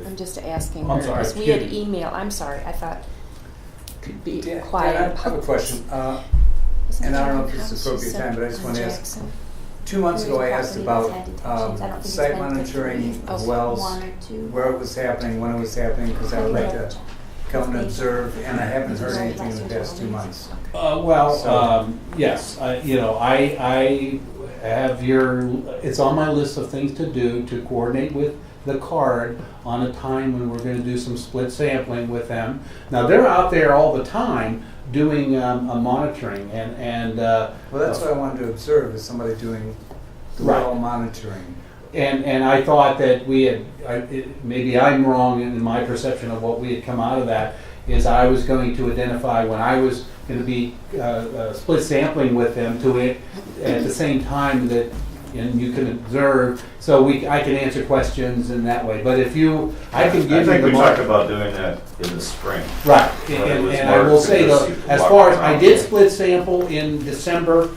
I'm just asking I'm her, sorry, because we had excuse email, I'm sorry, I thought could be Dan, quiet I about have a question, Wasn't and I don't know there if a it's house appropriate she time, but I said just on want to ask. Jackson? 2 months ago, I There asked is a about property that's had detentions. I don't think site it's been monitoring 50. of Oh, wells, 1 or 2. where it was happening, when it was happening, because I would like to come and observe, and I haven't heard anything in the past 2 months. Yes, I have it's on my list of things to do to coordinate with the card on a time when we're gonna do some split sampling with them. Now, they're out there all the time doing a monitoring and. Well, that's what I wanted to observe, is somebody doing the Right. well monitoring. And I thought that maybe I'm wrong in my perception of what we had come out of that, is I was going to identify when I was going to be split sampling with them to it at the same time that, and you can observe, so I can answer questions in that way. But if I can give you I think the we talked mark. about doing that in the spring. Right, But it was and I more will say to though, see as what far as, was I out did there. split sample in December,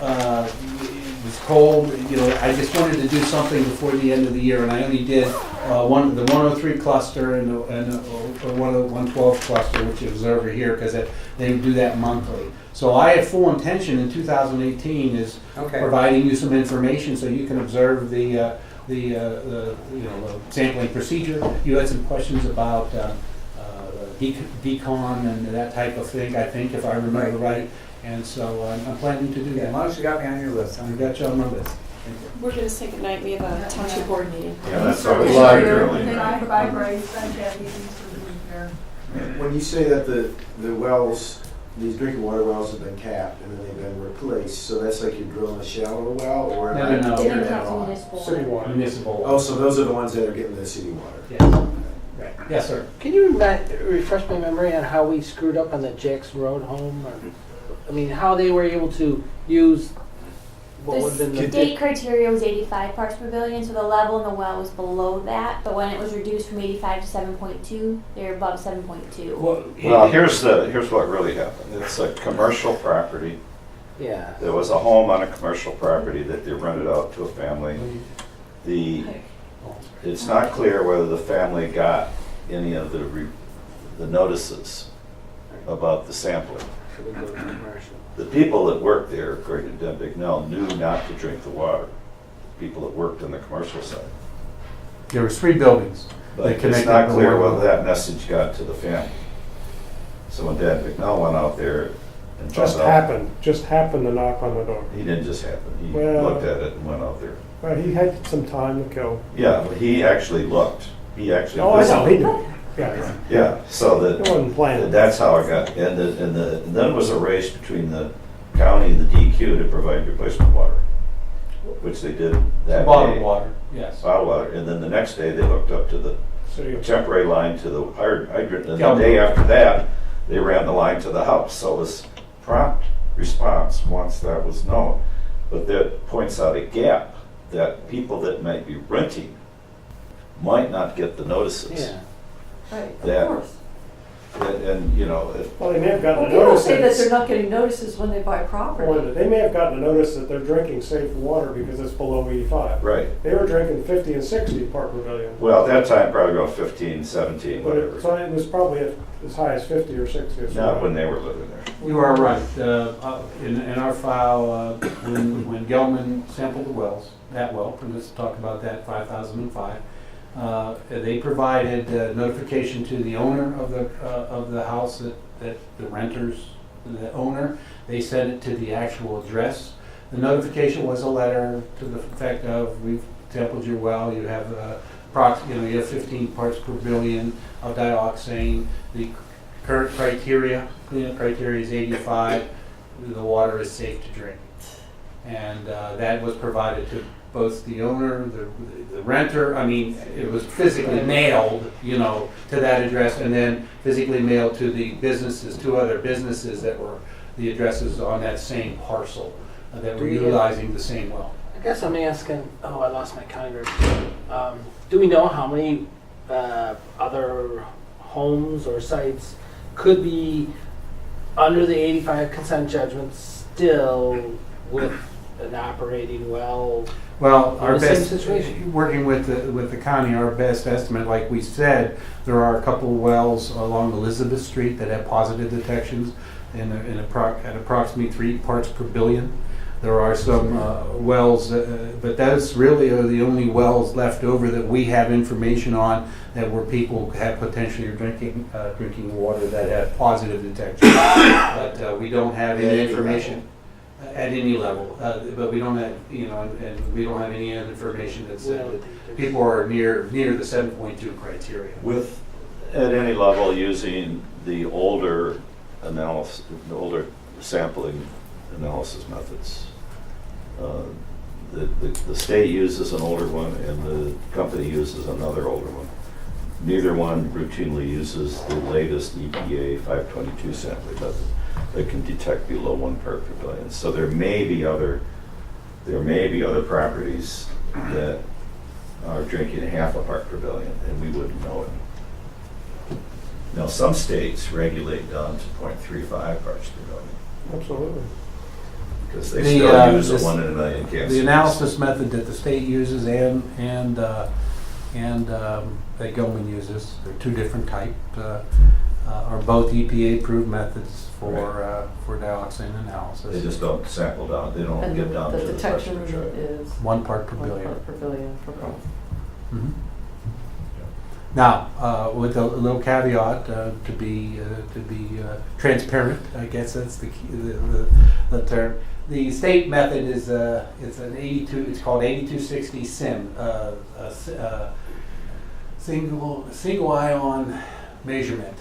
it was cold, I just wanted to do something before the end of the year, and I only did the 103 cluster and the 112 cluster, which is over here, because they do that monthly. So I have full intention in 2018 is Okay. providing you some information so you can observe the sampling procedure. You had some questions about decon and that type of thing, I think, if I remember right. And so I'm planning to do Yeah, as that. long as you got me on your list. I've got you on my list. We're gonna say goodnight, we have a township board meeting. Yeah, that's always Thank like you. early. Bye, Grace. Bye, Kathy. Thanks for being here. When you say that the wells, these drinking water wells have been capped and then they've been replaced, so that's like you're drilling a shallower well, or am I No. tearing Didn't that have off? municipal. City water. Municipal. Oh, so those are the ones that are getting the city water? Yes. Right. Yes, sir. Can you refresh my memory on how we screwed up on the Jackson Road home? I mean, how they were able to use what would have The been the... state criteria was 85 parts per billion, so the level in the well was below that, but when it was reduced from 85 to 7.2, they're above 7.2. Well, here's what really happened. It's a commercial property. Yeah. There was a home on a commercial property that they rented out to a family. It's not clear whether the family got any of the notices about the sampling. Should we go to commercial? The people that worked there, according to Dan Bignell, knew not to drink the water. People that worked on the commercial side. There was 3 buildings. But They it's connected not the clear water. whether that message got to the family. So when Dan Bignell went out there and Just happened to knock on the door. He didn't just happen. He Well- looked at it and went out there. Well, he had some time to kill. Yeah, but he actually looked. He actually Oh, I know, listened. he knew. Yeah, Yeah, so it wasn't planned. that's how it got, and then it was a race between the county and the DEQ to provide replacement water, which they did that day. Bottled water, yes. Bottled water, and then the next day they hooked up to the City. temporary line to the hydrant, and Yeah. the day after that, they ran the line to the house. So it was prompt response once that was known. But that points out a gap that people that might be renting might not get the notices. Yeah. Right, That- of course. And Well, they may have gotten Well, a people notice say that they're that not getting notices when they buy property. they may have gotten a notice that they're drinking safe water because it's below 85. right. They were drinking 50 and 60 part per billion. Well, at that time, probably about 15, 17, But whatever. so it was probably, as high as 50 or 60 or something. Not when they were living there. You are right. In our file, when Gelman sampled the wells, that well, and let's talk about that, 5005, they provided notification to the owner of the house that the renters, the owner, they sent it to the actual address. The notification was a letter to the effect of, we've sampled your well, you have you have 15 parts per billion of dioxane. The current criteria, cleanup criteria is 85. The water is safe to drink. And that was provided to both the owner, the renter. I mean, it was physically mailed, to that address, and then physically mailed to the businesses, 2 other businesses that were the addresses on that same parcel that were utilizing the same well. I guess I'm asking, oh, I lost my calendar. Do we know how many other homes or sites could be under the 85 consent judgment still with an operating well? Well, in our the same best, situation? working with the county, our best estimate, like we said, there are a couple of wells along Elizabeth Street that have positive detections at approximately 3 parts per billion. There are some wells, but those really are the only wells left over that we have information on that where people have potentially drinking water that have positive detection. But we don't have any information at any level. But we don't have, and we don't have any other information that said that people are near the 7.2 criteria. At any level, using the older analysis, the older sampling analysis methods. The state uses an older one and the company uses another older one. Neither one routinely uses the latest EPA 522 sampling method that can detect below 1 part per billion. So there may be other properties that are drinking 0.5 part per billion and we wouldn't know it. Now some states regulate down to 0.35 parts per billion. Absolutely. Because they still use a 1 in a million case. The analysis method that the state uses and that Gilman uses, they're 2 different types, are both EPA-approved methods for dioxin analysis. They just don't sample down. They don't And get down to the the detection pressure chart. is 1 part per 1 billion. part per billion for both. Mhm. Now, with a little caveat, to be transparent, I guess that's the key, the term. The state method is it's an 82. It's called 8260 SIM, single ion measurement.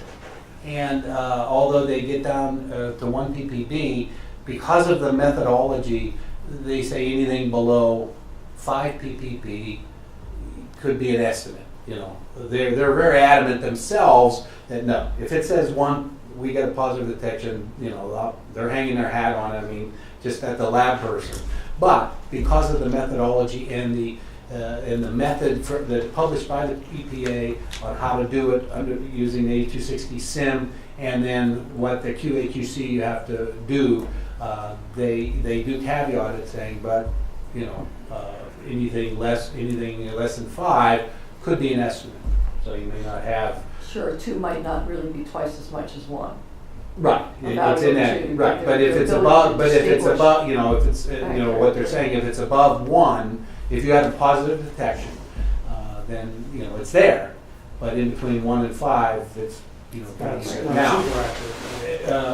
And although they get down to 1 ppb, because of the methodology, they say anything below 5 ppb could be an estimate. They're very adamant themselves that no, if it says 1, we get a positive detection. They're hanging their hat on it. I mean, just at the lab person. But because of the methodology and the method that's published by the EPA on how to do it using the 8260 SIM, and then what the QAQC you have to do, they do caveat it saying, but anything less than 5 could be an estimate. So you may not have. Sure, 2 might not really be twice as much as 1. Right, it's in that, Evaluation, right, but if the it's ability above, to but if it's distinguish. above, if it's, Right, what they're right. saying, if it's above 1, if you have a positive detection, then, it's there. But in between 1 and 5, it's, kind of now.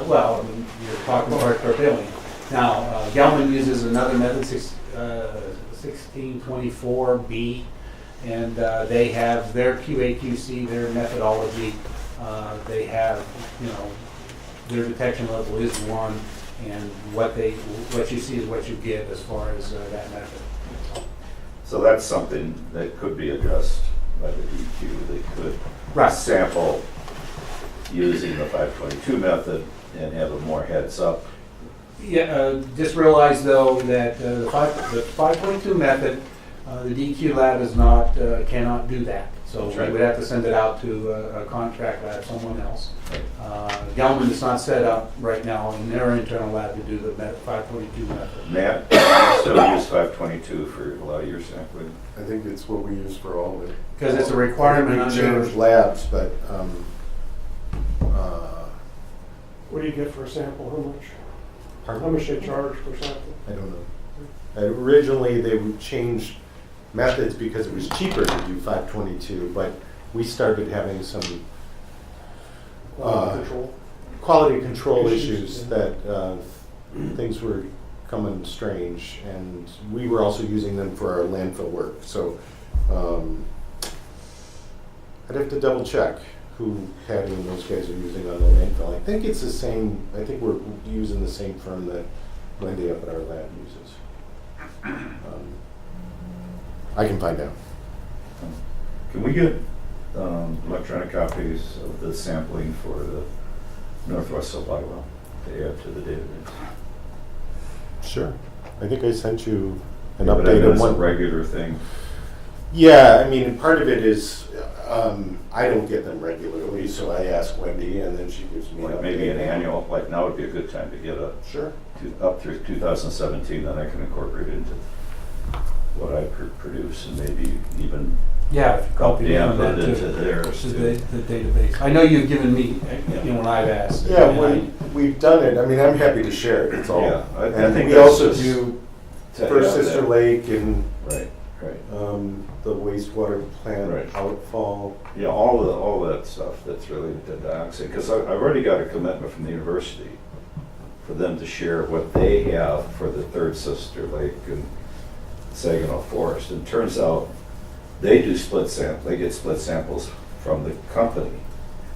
Well, I mean, you're talking parts per billion. Now, Gelman uses another method, 1624B, and they have their QAQC, their methodology. They have, their detection level is 1, and what you see is what you get as far as that method. So that's something that could be addressed by the DEQ. They could Right. sample using the 522 method and have a more heads up. Yeah, just realize though that the 5.2 method, the DEQ lab is not cannot do that. So That's we right. would have to send it out to a contract lab, someone else. Gelman is not set up right now in their internal lab to do the 5.2 method. Matt, you still use 522 for a lot of your sampling. I think it's what we use for all of it. Because it's a requirement We under. changed labs, but What do you get for a sample? How much? Pardon? How much they charge per sample? I don't know. Originally, they would change methods because it was cheaper to do 522, but we started having some Control. quality control Issues, issues yeah. that things were coming strange, and we were also using them for our landfill work. So I'd have to double check who Patty and those guys are using on the landfill. I think it's the same. I think we're using the same firm that Wendy up at our lab uses. I can find out. Can we get electronic copies of the sampling for the Northwest Supply Well to add to the database? Sure. I think I sent you an Yeah, but I mean, updated it's a one. regular thing. Yeah, I mean, part of it is I don't get them regularly, so I ask Wendy, and then she gives me Like an maybe an update. annual, like now would be a good time to get a, Sure. up through 2017, then I can incorporate it into what I produce and maybe even Yeah, if you copy me on put that it too. into theirs To too. the database. I know you've given me, you know, when I've asked. Yeah, and when we've done it, I mean, I'm happy to share it, it's all. Yeah, I And think we that's also just do to First add Sister that. Lake and Right. the wastewater plant Right. outfall. Yeah, all that stuff that's related to dioxin, because I've already got a commitment from the university for them to share what they have for the Third Sister Lake and Saginaw Forest. And it turns out they do they get split samples from the company,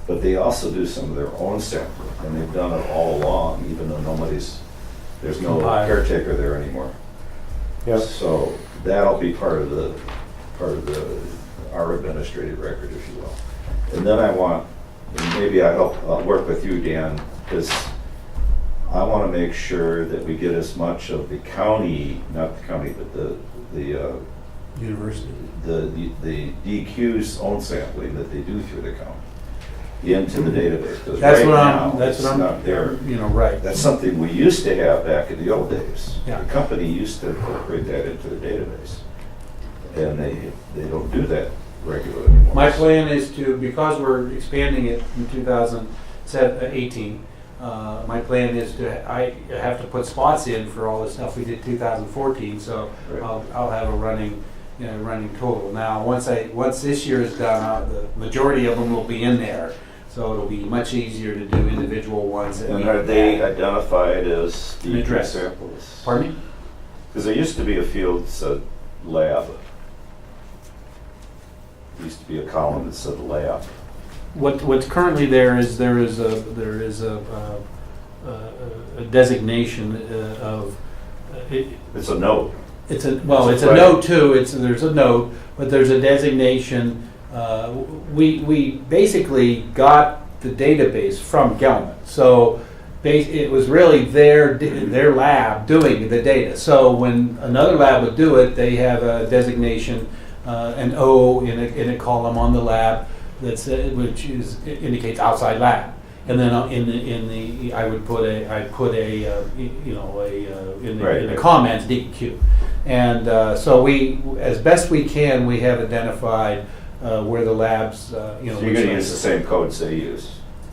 but they also do some of their own sampling, and they've done it all along, even though there's no Compiled. caretaker there anymore. Yeah. So that'll be part of our administrative record, if you will. And then and maybe I'll work with you, Dan, because I want to make sure that we get as much of the county, not the county, but the University. the DEQ's own sampling that they do through the county into the database. 'Cause That's right what now, that's it's what not I'm, there. you know, right. That's something we used to have back in the old days. Yeah. The company used to incorporate that into the database. And they don't do that regularly anymore. My plan is to, because we're expanding it in 2018, my plan is I have to put spots in for all the stuff we did 2014, so Right. I'll have a running total. Now, once this year is done, the majority of them will be in there, so it'll be much easier to do individual ones. that And need are they that. identified as An the address. samples? Pardon me? Because there used to be a field that said lab. There used to be a column that said lab. What's currently there is a designation of it. It's a note. It's a It's a note too. There's a note, but there's a designation. We basically got the database from Gelman, so it was really their lab doing the data. So when another lab would do it, they have a designation, an O in a column on the lab that's which indicates outside lab. And then in the I put a in the comments DEQ. And so we, as best we can, we have identified where the labs, So you're going to use the same codes they use.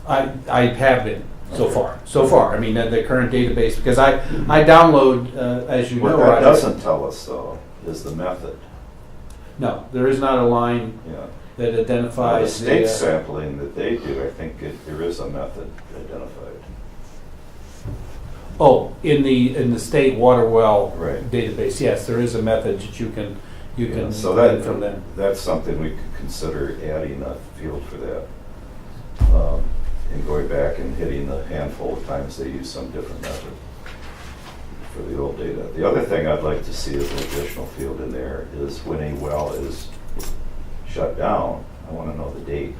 I have been so far. I mean, the current database, because I download, as you know. What that doesn't tell us, though, is the method. No, there is not a line Yeah. that The identifies state the. sampling that they do, I think there is a method identified. Oh, in the state water well Right. database, yes, there is a method that you can So get from them. that's something we could consider adding a field for that. And going back and hitting the handful of times they use some different method for the old data. The other thing I'd like to see as an additional field in there is when a well is shut down, I want to know the date.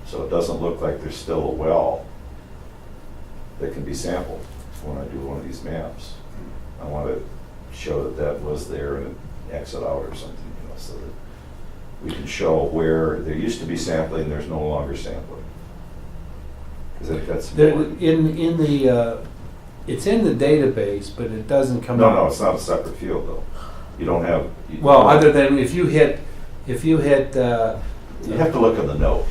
So it doesn't look like there's still a well that can be sampled when I do one of these maps. I want to show that was there and it exit out or something, so that we can show where there used to be sampling, there's no longer sampling. Because I think that's important. In the it's in the database, but it doesn't come up. No, it's not a separate field though. You don't have. Well, other than if you hit. You have to look in the note.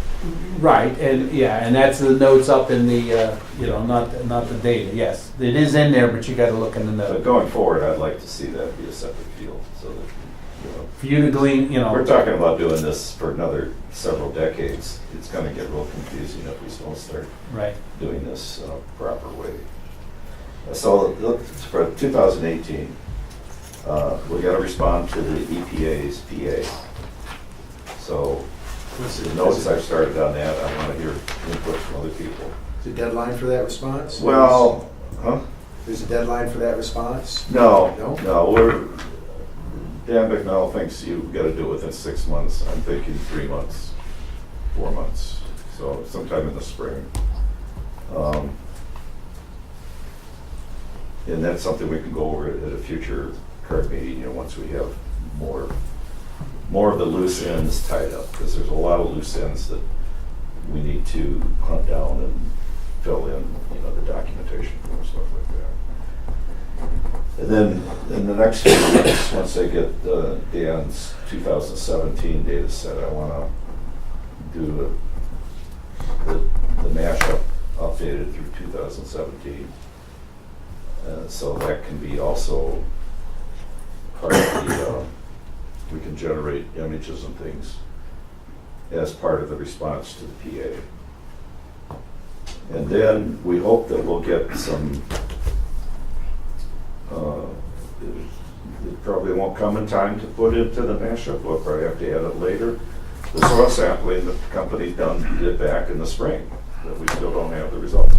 Right, and, yeah, and that's the notes up in the, you know, not the data, yes. It is in there, but you gotta look in the But note. going forward, I'd like to see that be a separate field, so that, you know, For you to glean, you know. we're talking about doing this for another several decades. It's gonna get real confusing if we don't start Right. doing this in a proper way. So for 2018, we gotta respond to the EPA's PA. So the notes I've started on that, I wanna hear input from other people. Is there a deadline for that response? Well, huh? There's a deadline for that response? No, No? no, Dan McNall thinks you've gotta do it within 6 months. I'm thinking 3 months, 4 months, so sometime in the spring. And that's something we can go over at a future CART meeting, you know, once we have more of the loose ends tied up, because there's a lot of loose ends that we need to hunt down and fill in, you know, the documentation and stuff like that. And then in the next few weeks, once I get Dan's 2017 data set, I want to do the mashup updated through 2017. So that can be also part of the, we can generate images and things as part of the response to the PA. And then we hope that we'll get some, it probably won't come in time to put into the mashup, we'll probably have to add it later. The soil sampling that the company did back in the spring, that we still don't have the results.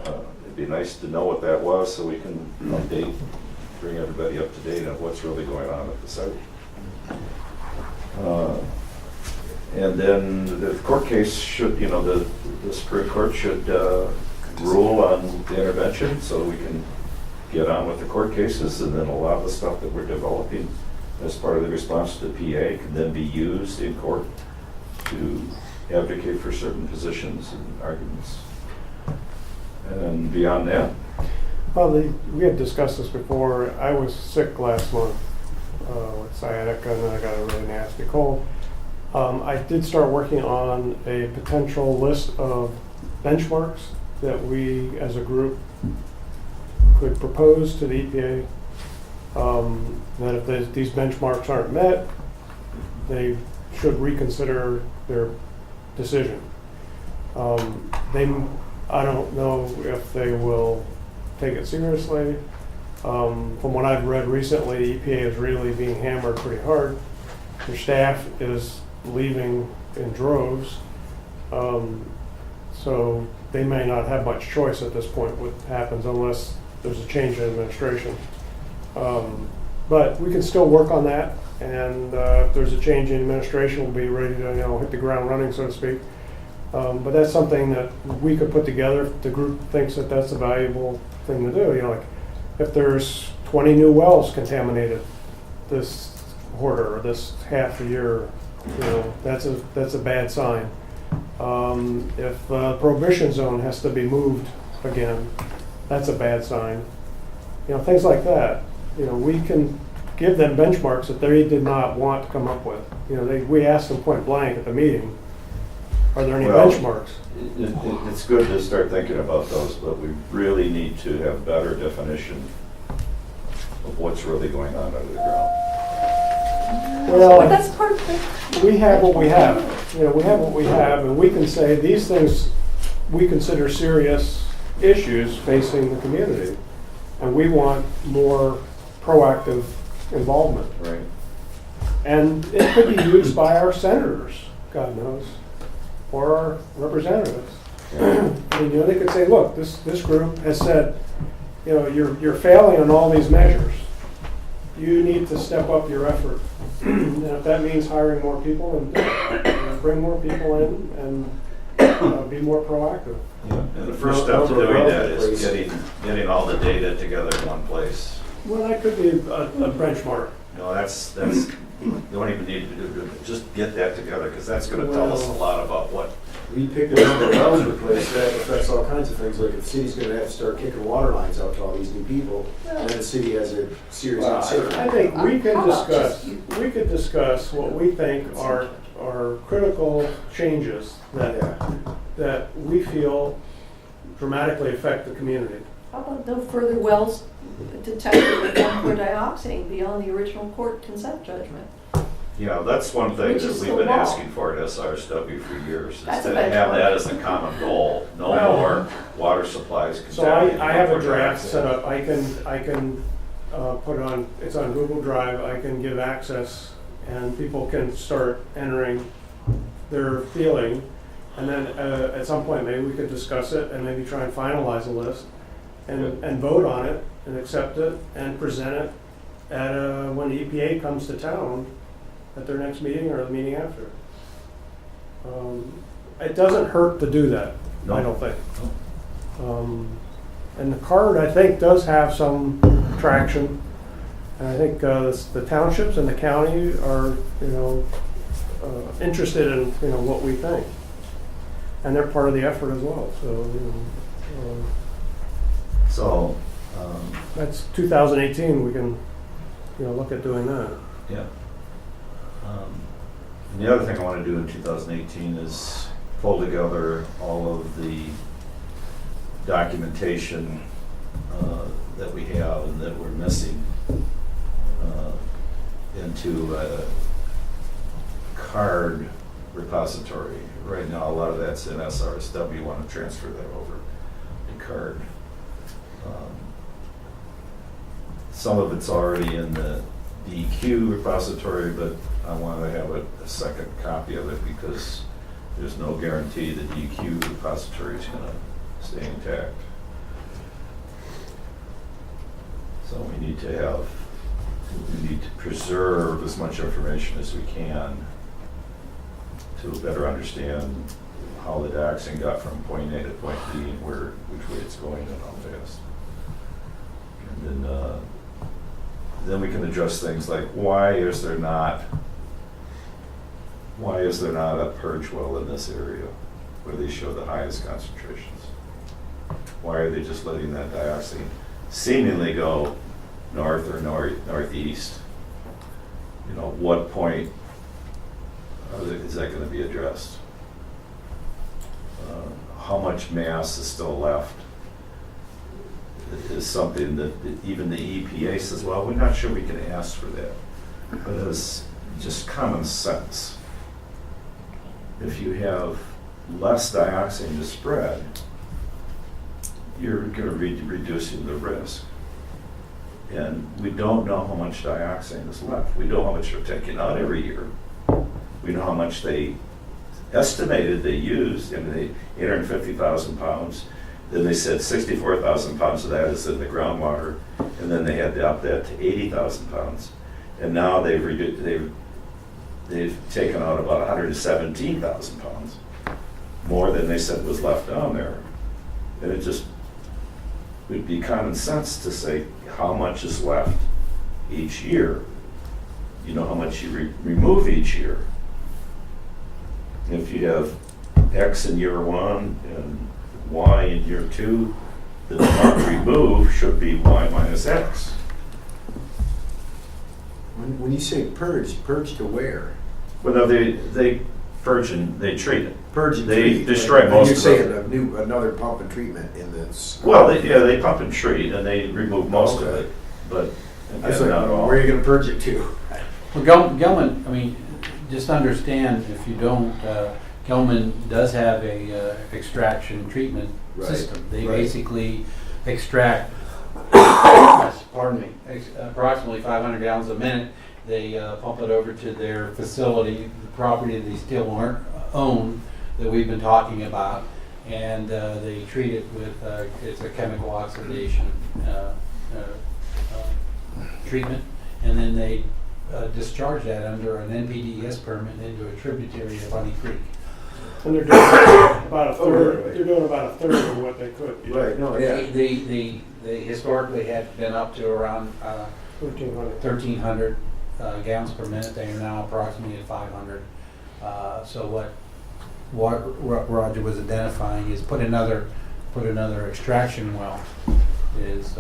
It'd be nice to know what that was so we can update, bring everybody up to date on what's really going on at the site. And then the court case should, you know, the Supreme Court should rule on the intervention so we can get on with the court cases, and then a lot of the stuff that we're developing as part of the response to the PA can then be used in court to advocate for certain positions and arguments. And beyond that, Well, we had discussed this before. I was sick last month with sciatica, and then I got a really nasty cold. I did start working on a potential list of benchmarks that we, as a group, could propose to the EPA. That if these benchmarks aren't met, they should reconsider their decision. I don't know if they will take it seriously. From what I've read recently, EPA is really being hammered pretty hard. Their staff is leaving in droves. So they may not have much choice at this point what happens unless there's a change in administration. But we can still work on that, and if there's a change in administration, we'll be ready to, you know, hit the ground running, so to speak. But that's something that we could put together if the group thinks that that's a valuable thing to do. You know, like if there's 20 new wells contaminated this quarter or this half a year, you know, that's a bad sign. If the prohibition zone has to be moved again, that's a bad sign. You know, things like that. You know, we can give them benchmarks that they did not want to come up with. You know, we asked them point blank at the meeting, are there any benchmarks? It's good to start thinking about those, but we really need to have better definition of what's really going on under the ground. Well, But that's part of it. we have what we have. You know, we have what we have, and we can say these things we consider serious issues facing the community, and we want more proactive involvement. Right. And it could be used by our senators, God knows, or our representatives. I mean, you know, they could say, look, this group has said, you know, you're failing on all these measures. You need to step up your effort. And if that means hiring more people, and bring more people in and be more proactive. Yeah. And the first step to doing that is getting all the data together in one place. Well, that could be a benchmark. No, that's you don't even need to do, just get that together, because that's going to tell us a lot about what. We picked a number of wells replaced, that affects all kinds of things, like if the city's gonna have to start kicking water lines out to all these new people, and then the city has a serious Well, concern. I think we could discuss what we think are are critical changes that we feel dramatically affect the community. How about no further wells detected with 1,4-dioxane beyond the original court consent judgment? Yeah, that's one thing Which that is we've the been law. asking for at SRSW for years, is That's to a have that benchmark. as a common goal. No Well, more water supplies So contaminated. I have a with draft dioxin. set up, I can put on, it's on Google Drive, I can give access, and people can start entering their feeling, and then at some point, maybe we could discuss it, and maybe try and finalize a list, and vote on it, and accept it, and present it at, when the EPA comes to town, at their next meeting or the meeting after. It doesn't hurt to do that, I don't think. And the card, I think, does have some traction. And I think the townships and the county are, interested in, what we think. And they're part of the effort as well, so, So, that's 2018, we can, look at doing that. yeah. And the other thing I want to do in 2018 is pull together all of the documentation that we have and that we're missing into a card repository. Right now, a lot of that's in SRSW. Want to transfer that over to card. Some of it's already in the DEQ repository, but I want to have a second copy of it because there's no guarantee the DEQ repository is going to stay intact. So we need to preserve as much information as we can to better understand how the dioxin got from point A to point B and which way it's going and how fast. And then we can address things like why is there not a purge well in this area where they show the highest concentrations? Why are they just letting that dioxin seemingly go north or northeast? What point is that going to be addressed? How much mass is still left? Is something that even the EPA says, well, we're not sure we can ask for that. But it's just common sense. If you have less dioxin to spread, you're going to be reducing the risk. And we don't know how much dioxin is left. We know how much they're taking out every year. We know how much they estimated they used, 850,000 pounds. Then they said 64,000 pounds of that is in the groundwater, and then they had to up that to 80,000 pounds. And now they've taken out about 117,000 pounds, more than they said was left down there. And it just would be common sense to say how much is left each year. You know how much you remove each year. If you have X in year one and Y in year two, the amount removed should be Y minus X. When you say purge to where? Well, no, they purge and they treat it. Purge and They treat. destroy And most you're of saying another pump and treatment in this. Well, they pump and treat and they remove most of Okay. it, but I was again, like, not all. where are you going to purge it to? Well, Gelman, just understand, if you don't, Gelman does have a extraction treatment Right, system. They right. basically extract, pardon me, approximately 500 gallons a minute. They pump it over to their facility, the property they still own that we've been talking about, and they treat it with, it's a chemical oxidation treatment, and then they discharge that under an NPDES permit into a tributary of Honey Creek. And they're doing about a third, right. they're doing about a third of what they could. Right, no, yeah. They historically had been up to around 1,300 gallons per minute. They are now approximately at 500. So what Roger was identifying is put another extraction well is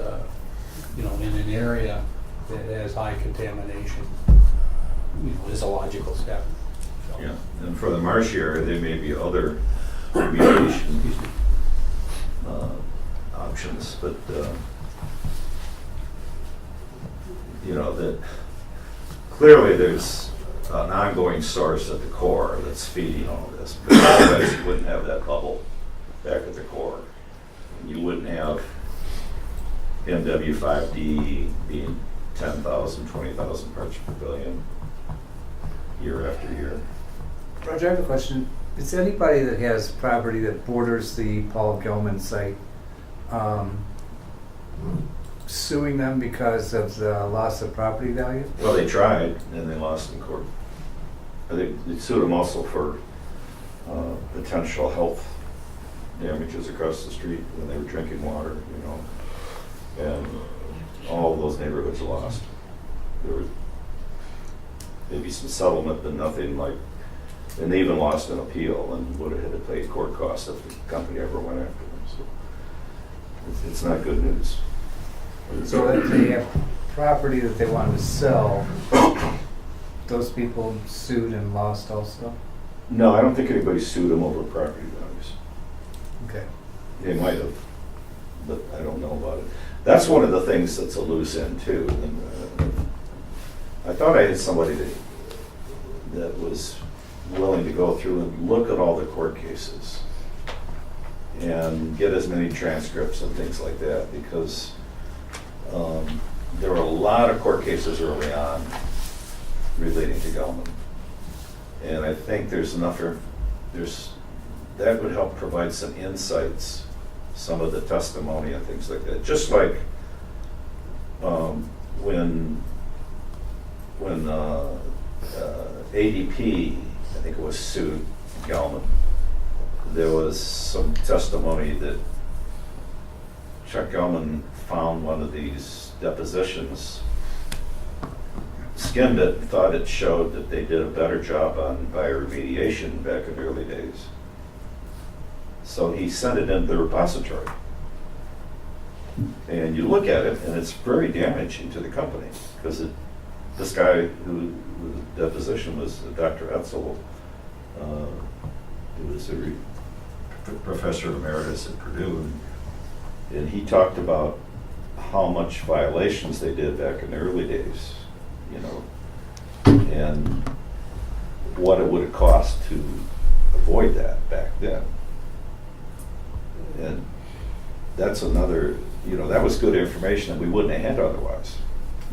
in an area that has high contamination. Is a logical step. Yeah, and for the marsh area, there may be other remediation options, but, you know, that clearly there's an ongoing source at the core that's feeding all this. But otherwise you wouldn't have that bubble back at the core. You wouldn't have MW5D being 10,000, 20,000 parts per billion year after year. Roger, I have a question. Is anybody that has property that borders the Paul Gilman site suing them because of the loss of property value? Well, they tried and they lost in court. They sued them also for potential health damages across the street when they were drinking water, you know. And all of those neighborhoods lost. There was maybe some settlement, but nothing like, and they even lost an appeal and would have had to pay court costs if the company ever went after them. So it's not good news. So if they have property that they wanted to sell, those people sued and lost also? No, I don't think anybody sued them over property values. Okay. They might have, but I don't know about it. That's one of the things that's a loose end too. And, I thought I had somebody that was willing to go through and look at all the court cases and get as many transcripts and things like that, because there were a lot of court cases early on relating to Gelman. And I think there's enough, that would help provide some insights, some of the testimony and things like that. Just like when ADP, I think it was sued Gelman, there was some testimony that Chuck Gelman found one of these depositions, skimmed it, thought it showed that they did a better job on bioremediation back in the early days. So he sent it into the repository. And you look at it, and it's very damaging to the company, because this guy who the deposition was Dr. Etzel, who was a professor emeritus at Purdue, and he talked about how much violations they did back in the early days, you know, and what it would have cost to avoid that back then. And that's another, you know, that was good information that we wouldn't have had otherwise.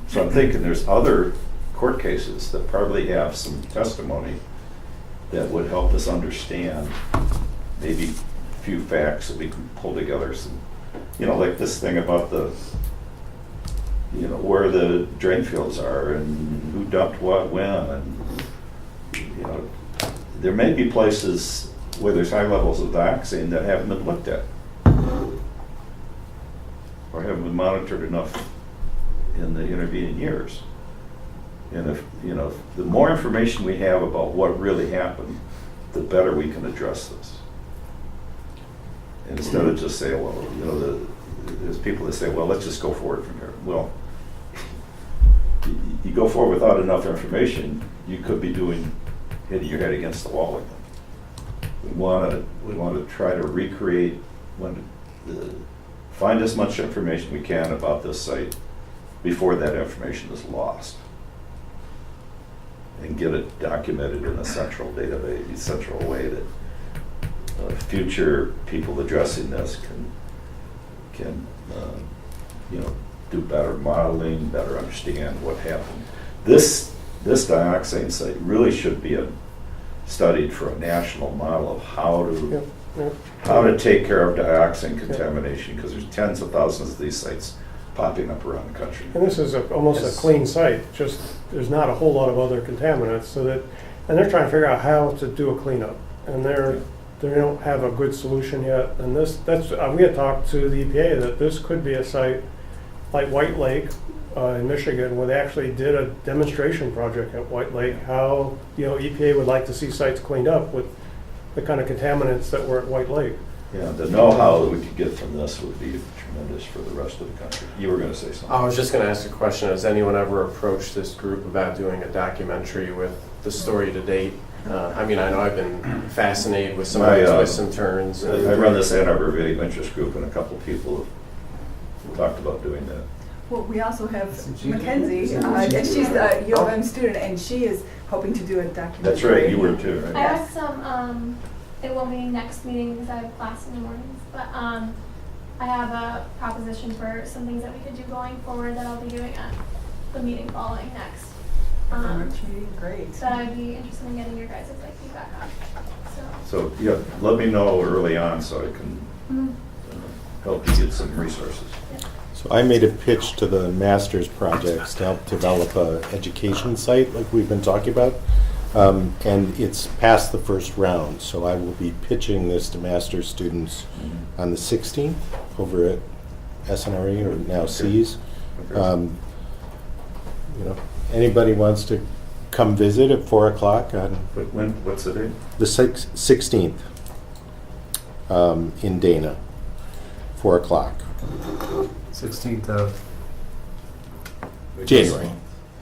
So I'm thinking there's other court cases that probably have some testimony that would help us understand maybe a few facts that we can pull together. Some, you know, like this thing about the, you know, where the drain fields are and who dumped what when, and, you know, there may be places where there's high levels of dioxin that haven't been looked at or haven't been monitored enough in the intervening years. And if, you know, the more information we have about what really happened, the better we can address this. And instead of just saying, well, you know, there's people that say, well, let's just go forward from here. Well, you go forward without enough information, you could be hitting your head against the wall again. We want to try to recreate, find as much information we can about this site before that information is lost, and get it documented in a central database, central way that future people addressing this can you know, do better modeling, better understand what happened. This dioxin site really should be studied for a national model of how to take care of dioxin contamination, because there's tens of thousands of these sites popping up around the country. And this is almost a clean site, just there's not a whole lot of other contaminants, so that, and they're trying to figure out how to do a cleanup, and they don't have a good solution yet. And we had talked to the EPA that this could be a site like White Lake in Michigan, where they actually did a demonstration project at White Lake, how, you know, EPA would like to see sites cleaned up with the kind of contaminants that were at White Lake. Yeah, the know-how that we could get from this would be tremendous for the rest of the country. You were going to say something. I was just going to ask a question. Has anyone ever approached this group about doing a documentary with the story to date I mean, I know I've been fascinated with some My, of the twists and turns. I run this Ann Arbor Video Interest Group, and a couple people have talked about doing that. Well, we also have Mackenzie, and she's a U of M student, and she is hoping to do a documentary. That's right, you were too, right? I have some, it won't be next meeting because I have class in the mornings, but I have a proposition for some things that we could do going forward that I'll be doing at the meeting following next. Great. That I'd be interested in getting your guys' like feedback on. So, yeah, let me know early on so I can help you get some resources. So I made a pitch to the master's projects to help develop a education site like we've been talking about. And it's past the first round, so I will be pitching this to master's students on the 16th over at SNRE, or now C's. You know, anybody wants to come visit at 4 o'clock on What's the date? the 16th in Dana, 4 o'clock. 16th of January.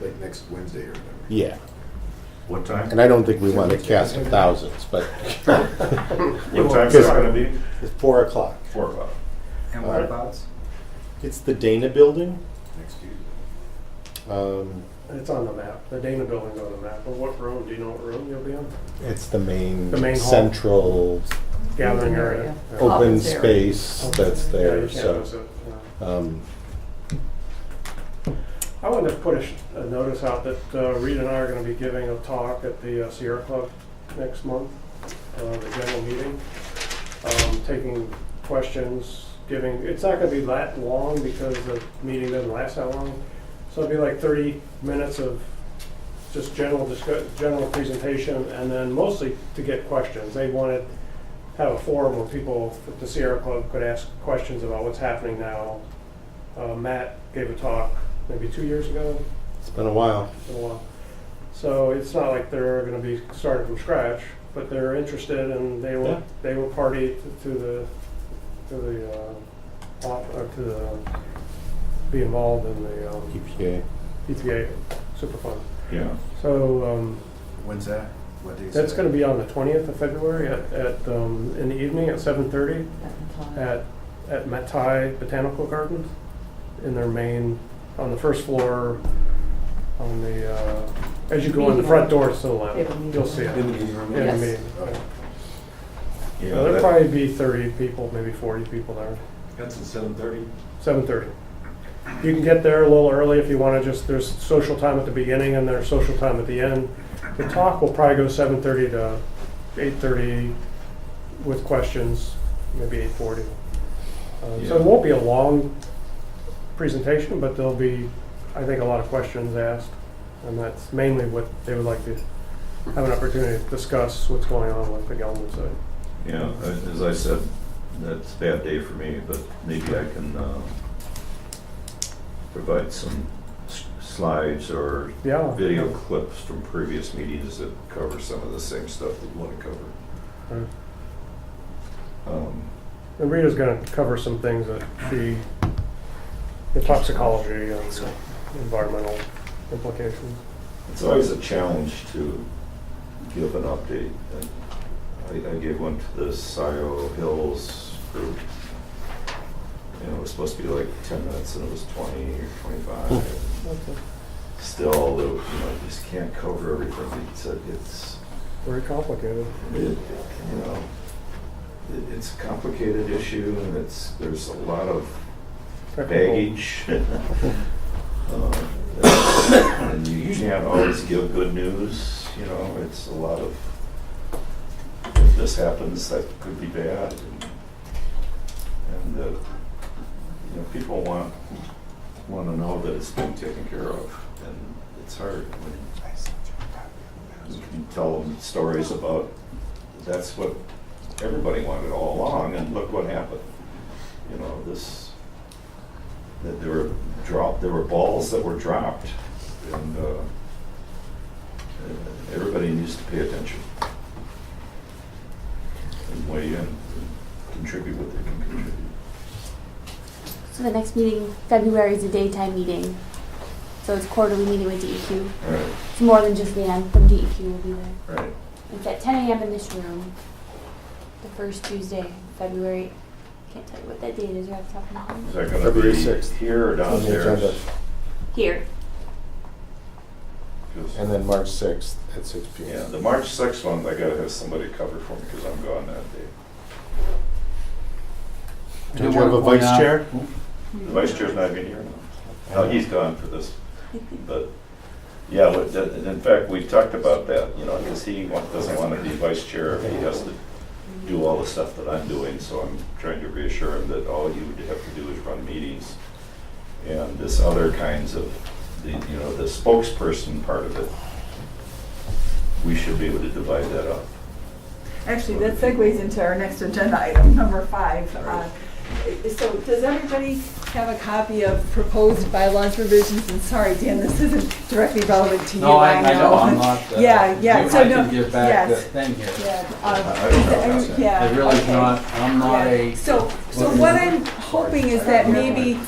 Like next Wednesday or whatever. Yeah. What time? And I don't think we want to cast thousands, but What time's it going to be? it's 4 o'clock. 4 o'clock. and whereabouts? It's the Dana building. Next Tuesday. It's on the map. The Dana building's on the map. But what room? Do you know what room you'll be on? It's the main hall. central Gathering area. open Office area. space that's Yeah, there. you can't So miss it, yeah. I wanted to put a notice out that Rita and I are going to be giving a talk at the Sierra Club next month, the general meeting, taking questions, it's not going to be that long because the meeting doesn't last that long. So it'll be like 30 minutes of just general presentation, and then mostly to get questions. They wanted to have a forum where people at the Sierra Club could ask questions about what's happening now. Matt gave a talk maybe 2 years ago. it's been a while. So it's not like they're going to be starting from scratch, but they're interested, and they will party to be involved in the EPA super fun. Yeah. So When's that? What day is that's that? going to be on the 20th of February in the evening at 7:30 at Matai Botanical Gardens in their main, on the first floor, on the as you go in the front doors to the left, you'll see it. In the meeting room? In the Yes. meeting. Yeah, There'll probably be 30 people, maybe 40 people there. That's at 7:30? 7:30. You can get there a little early if you want to there's social time at the beginning and there's social time at the end. The talk will probably go 7:30 to 8:30 with questions, maybe 8:40. So it won't be a long presentation, but there'll be, I think, a lot of questions asked. And that's mainly what they would like to have an opportunity to discuss what's going on with the Gelman site. Yeah, as I said, that's a bad day for me, but maybe I can provide some slides or video clips from previous meetings that cover some of the same stuff that you want to cover. Right. And Rita's going to cover some things that the toxicology and environmental implications. It's always a challenge to give an update. And I gave one to the Scioto Hills group. It was supposed to be like 10 minutes, and it was 20 or 25. Okay. Still, you just can't cover everything. It's Very complicated. It's a complicated issue, and there's a lot of Technical. baggage. And you can't always give good news. It's a lot of, if this happens, that could be bad. And people want to know that it's being taken care of, and it's hard when you can tell them stories about that's what everybody wanted all along, and look what happened. That there were balls that were dropped, and everybody needs to pay attention and weigh in and contribute what they can contribute. So the next meeting, February, is a daytime meeting. So it's quarterly meeting with DEQ. Right. It's more than just Dan from DEQ will be there. Right. It's at 10 a.m. in this room, the first Tuesday, in February. Can't tell you what that date is right off the top of my head. Is that gonna February be 6th. here or On the downstairs? agenda. Here. 'Cause- And then March 6th at 6 p.m. Yeah, the March 6th one, I gotta have somebody cover for me because I'm gone that day. Don't you have a vice chair? The vice chair's not even here now. No, he's gone for this. But, yeah, in fact, we talked about that, you know, because he doesn't want to be vice chair if he has to do all the stuff that I'm doing. So I'm trying to reassure him that all you would have to do is run meetings. And this other kinds of, the spokesperson part of it, we should be able to divide that up. Actually, that segues into our next agenda item, number 5. So does everybody have a copy of proposed bylaws revisions? And sorry, Dan, this isn't directly relevant to you, No, I know. I'm not. Yeah, so I no, can give back the yes. thing here. Yeah, I don't know about yeah, It really is okay. not, I'm not Yeah. a. So what I'm hoping is that maybe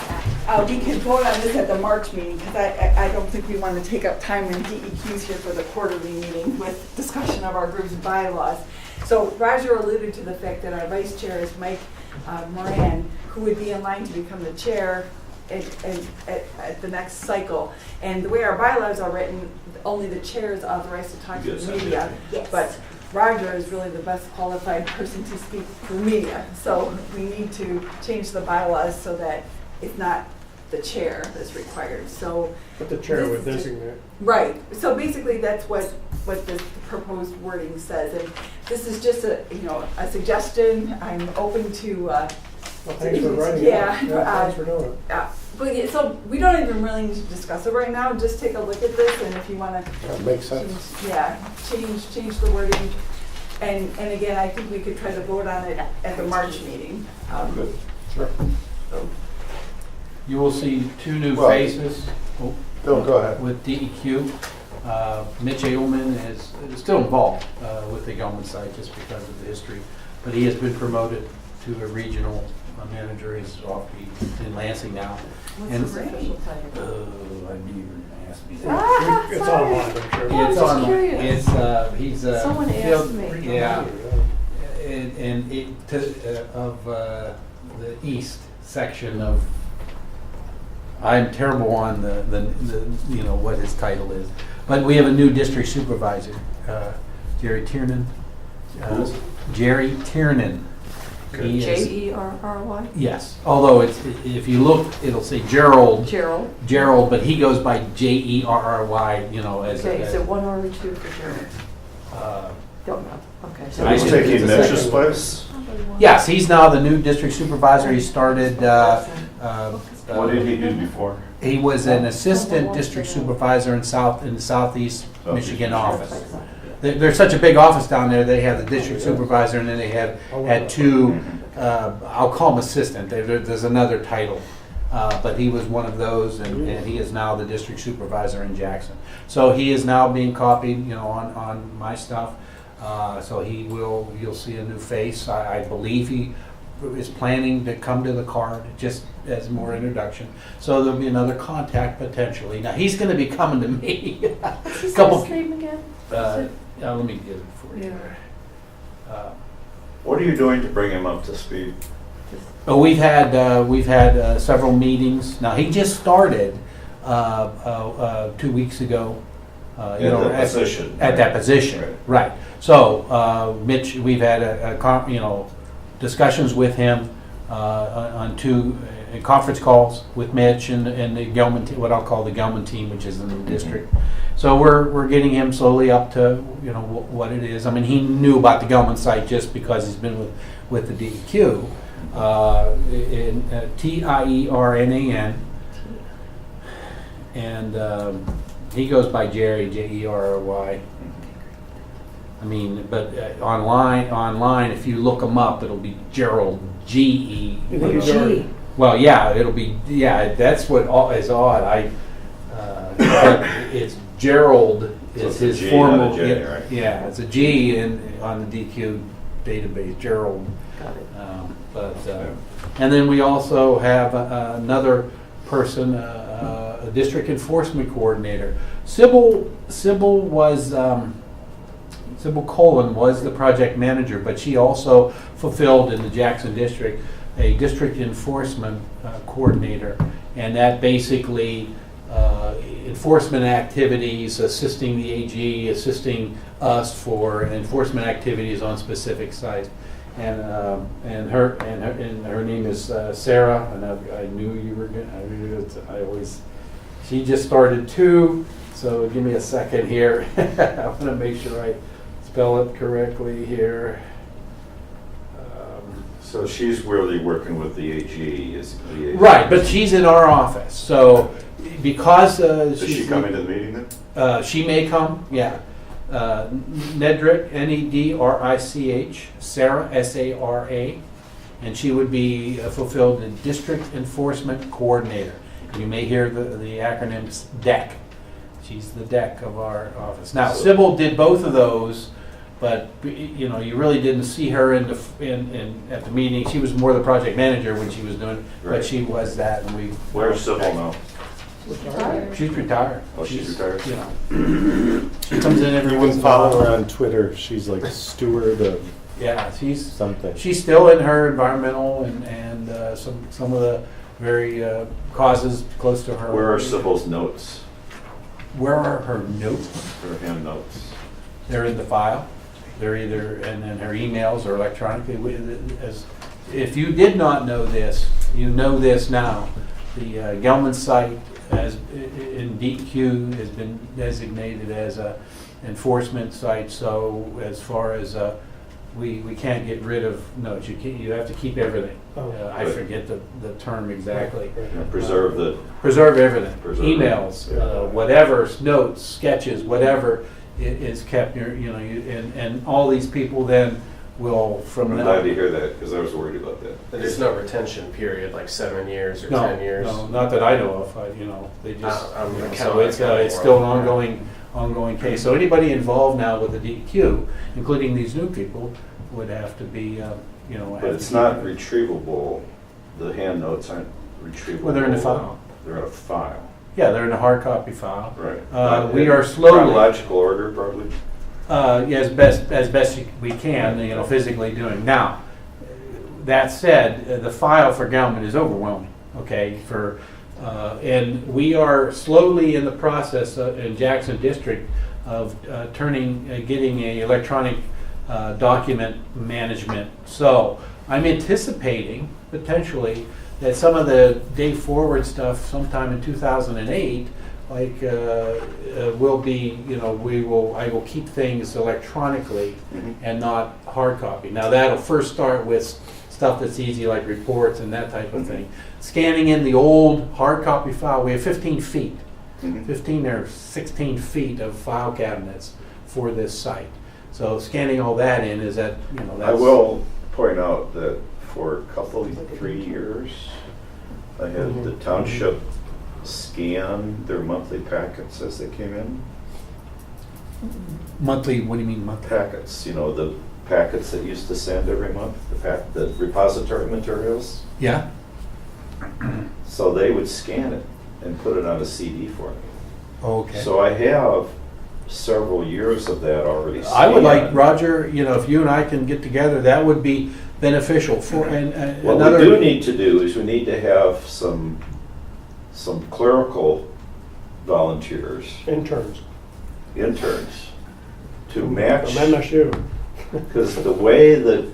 we can vote on this at the March meeting, because I don't think we want to take up time when DEQ's here for the quarterly meeting with discussion of our group's bylaws. So Roger alluded to the fact that our vice chair is Mike Moran, who would be in line to become the chair at the next cycle. And the way our bylaws are written, only the chair is authorized to talk to Yes, the I media. Yes. But Roger is really the best qualified person to speak for the media. So we need to change the bylaws so that it's not the chair that's required. So, But the chair would This is designate. right. So basically, that's what this proposed wording says. And this is just a suggestion. I'm open to. Well, thanks for writing it. Yeah, Thanks for doing it. But yeah, so we don't even really need to discuss it right now. Just take a look at this, and if you want to That makes sense. change the wording. And again, I think we could try to vote on it at the March meeting. Good. Sure. So, You will see 2 new Well- faces. No, go ahead. With DEQ. Mitch Aylman is still involved with the Gelman site just because of the history, but he has been promoted to a regional manager. He's off in Lansing now. What's And- his official title? I knew you were going to ask me that. Ah, It's sorry. online, I'm sure. I was It's just on. curious. He's a Someone asked field- me. Yeah, and of the east section of. I'm terrible on the what his title is, but we have a new district supervisor, Jerry Tiernan. Who? Jerry Tiernan. He is- Jerry? Yes, although if you look, it'll say Gerald. Gerald. But he goes by Jerry. As Okay, as, is it 1 or 2 for Gerald? Don't know. Okay. So I he's can- taking it's a Mitch's second. place? Yes, he's now the new district supervisor. He started. What did he do before? He was an assistant district supervisor in the southeast Michigan office. There's such a big office down there. They have the district supervisor, and then they had 2. I'll call them assistant. There's another title, but he was one of those, and he is now the district supervisor in Jackson. So he is now being copied, on my stuff. So you'll see a new face. I believe he is planning to come to the card just as more introduction. So there'll be another contact potentially. Now he's going to be coming to me. What's his Couple- last name again? Let me get it for you. Yeah. What are you doing to bring him up to speed? We've had several meetings. Now he just started 2 weeks ago. At that position. At that position, right. So Mitch, we've had discussions with him on 2 conference calls with Mitch and the Gelman, what I'll call the Gelman team, which is in the district. So we're getting him slowly up to what it is. I mean, he knew about the Gelman site just because he's been with the DEQ. Tiernan, and he goes by Jerry, Jerry. I mean, but online, if you look him up, it'll be Gerald, G-E. G. Well, yeah, it'll be, that's what is odd. But it's Gerald So is it's a his G, formal. not a J, right? Yeah, it's a G on the DQ database, Gerald. Got it. And then we also have another person, a district enforcement coordinator. Sybil was Sybil Colon was the project manager, but she also fulfilled in the Jackson district a district enforcement coordinator, and that basically enforcement activities, assisting the AG, assisting us for enforcement activities on specific sites. And her name is Sarah, and I knew you were gonna. She just started too. So give me a second here. I want to make sure I spell it correctly here. So she's really working with the AG, is the AG. Right, but she's in our office. So because Is she coming to the meeting then? she may come, yeah. Nedrick, Nedrich, Sarah, Sara, and she would be fulfilled the District Enforcement Coordinator. You may hear the acronyms DEQ. She's the DEQ of our office. Now, Sybil did both of those, but you know, you really didn't see her at the meeting. She was more the project manager when she was doing it, Right. but she was that, and we. Where's Sybil now? She's retired. Oh, she's retired? You know, she comes in every You once can in a while. follow her on Twitter. She's like steward of Yeah, she's something. she's still in her environmental and some of the very causes close to her. Where are Sybil's notes? Where are her notes? Her hand notes? They're in the file. They're either and then her emails or electronically. If you did not know this, you know this now. The Gelman site as in DEQ has been designated as a enforcement site. So as far as we can't get rid of notes. You have to keep everything. I forget the term exactly. Preserve the. Preserve everything. Preserve Emails, whatever, notes, sketches, whatever is kept. And all these people then will from I'm now. glad to hear that because I was worried about that. And there's no retention period, like 7 years or No, 10 years? no, not that I know of. They just. I'm in So the it's still an ongoing case. So anybody involved now with the DEQ, including these new people, would have to be, But it's not retrievable. The hand notes aren't retrievable. Well, they're in the file. They're in a file. Yeah, they're in a hard copy file. Right. We are slowly. Chronological order, probably. Yeah, as best we can, physically doing. Now, that said, the file for Gelman is overwhelming. Okay, and we are slowly in the process in Jackson District of getting a electronic document management. So I'm anticipating potentially that some of the day forward stuff sometime in 2008 will be, I will keep things electronically and not hard copy. Now that'll first start with stuff that's easy like reports and that type of thing. Scanning in the old hard copy file, we have 15 feet, 15 or 16 feet of file cabinets for this site. So scanning all that in is that, that's. I will point out that for a couple, 3 years, I had the township scan their monthly packets as they came in. Monthly, what do you mean monthly? Packets, the packets that used to send every month, the repository materials. Yeah. So they would scan it and put it on a CD for me. Okay. So I have several years of that already scanned. I would like, Roger, if you and I can get together, that would be beneficial for, What we do need to do is we need to have some clerical volunteers, Interns. to match, MSU. because the way the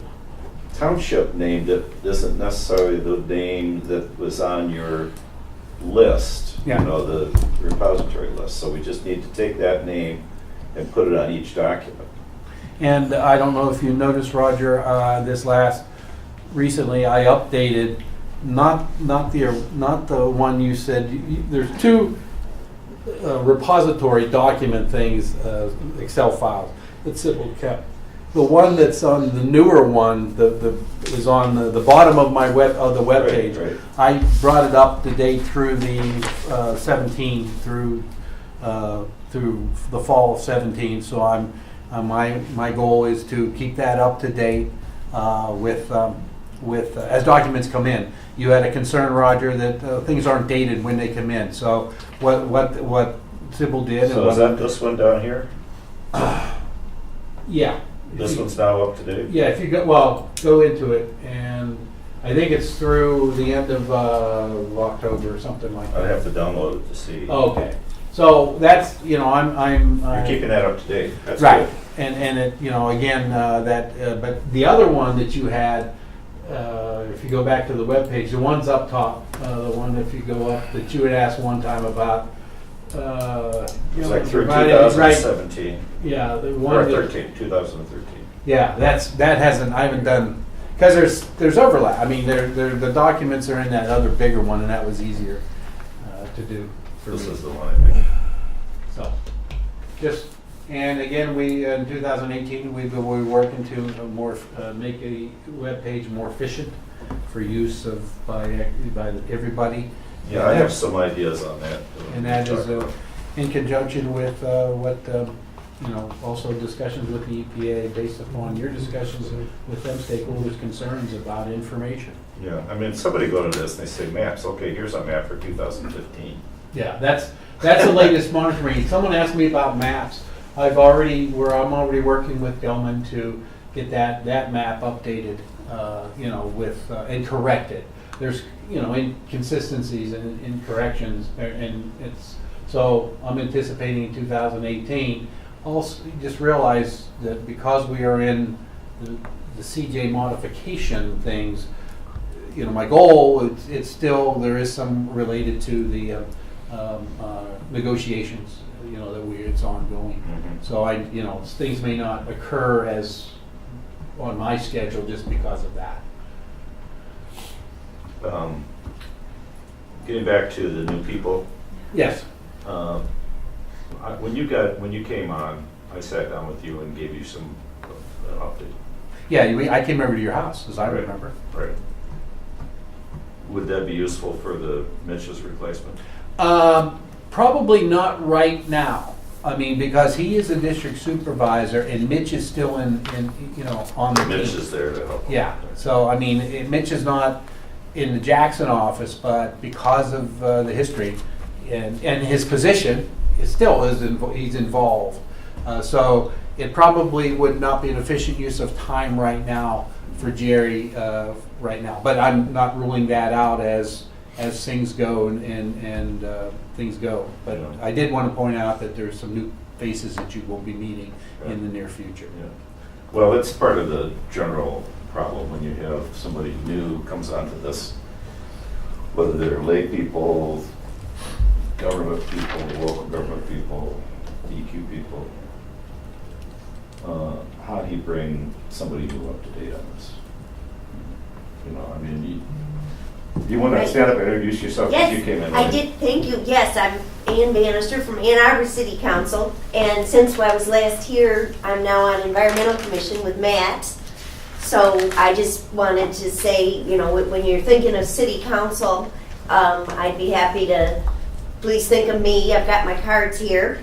township named it isn't necessarily the name that was on your list, Yeah. The repository list. So we just need to take that name and put it on each document. And I don't know if you noticed, Roger, recently I updated, not the one you said, there's two repository document things, Excel files that Sybil kept. The one that's on the newer one, is on the bottom of my web page. Right. I brought it up to date through the 17 through the fall of 17. So my goal is to keep that up to date with as documents come in. You had a concern, Roger, that things aren't dated when they come in. So what Sybil did. So is that this one down here? Yeah. This one's now up to date? Yeah, if you go into it, and I think it's through the end of October or something like that. I'd have to download it to see. Okay, so that's, I'm. You're keeping that up to date. That's Right, good. and it, again, but the other one that you had, if you go back to the webpage, the one's up top, the one if you go up, that you had asked one time about. It's like through providing- 2017. Yeah, the one. Or that- 2013. Yeah, I haven't done, because there's overlap. I mean, the documents are in that other bigger one, and that was easier to do for This me. is the one I think. So, and again, in 2018, we're working to make a web page more efficient for use by everybody. Yeah, I have some ideas on that. And that is in conjunction with also discussions with the EPA based upon your discussions with them stakeholders' concerns about information. Yeah, I mean, somebody go to this and they say maps, okay, here's a map for 2015. Yeah, that's the latest monitoring. Someone asked me about maps. I'm already working with Gelman to get that map updated, and corrected. There's, inconsistencies and incorrections, and so I'm anticipating in 2018. Also, just realize that because we are in the CJ modification things, my goal, it's still, there is some related to the negotiations, it's ongoing. Mhm. So things may not occur as on my schedule just because of that. Getting back to the new people, Yes. when you came on, I sat down with you and gave you some update. Yeah, I came over to your house, as I Right. remember. Right. Would that be useful for the Mitch's replacement? Probably not right now. I mean, because he is a district supervisor and Mitch is still on the Mitch team. is there to help. Yeah, so I mean, Mitch is not in the Jackson office, but because of the history and his position, he's involved. So it probably would not be an efficient use of time right now for Jerry right now. But I'm not ruling that out as things go and things go. But Yeah. I did want to point out that there's some new faces that you will be meeting in the near future. Yeah. Well, it's part of the general problem when you have somebody new comes onto this, whether they're lay people, government people, local government people, DEQ people. How do you bring somebody new up to date on this? I mean, you want to stand up and introduce yourself because you came in. I did, thank you. Yes, I'm Ann Bannister from Ann Arbor City Council, and since I was last here, I'm now on Environmental Commission with Matt. So I just wanted to say, when you're thinking of City Council, I'd be happy to, please think of me. I've got my cards here.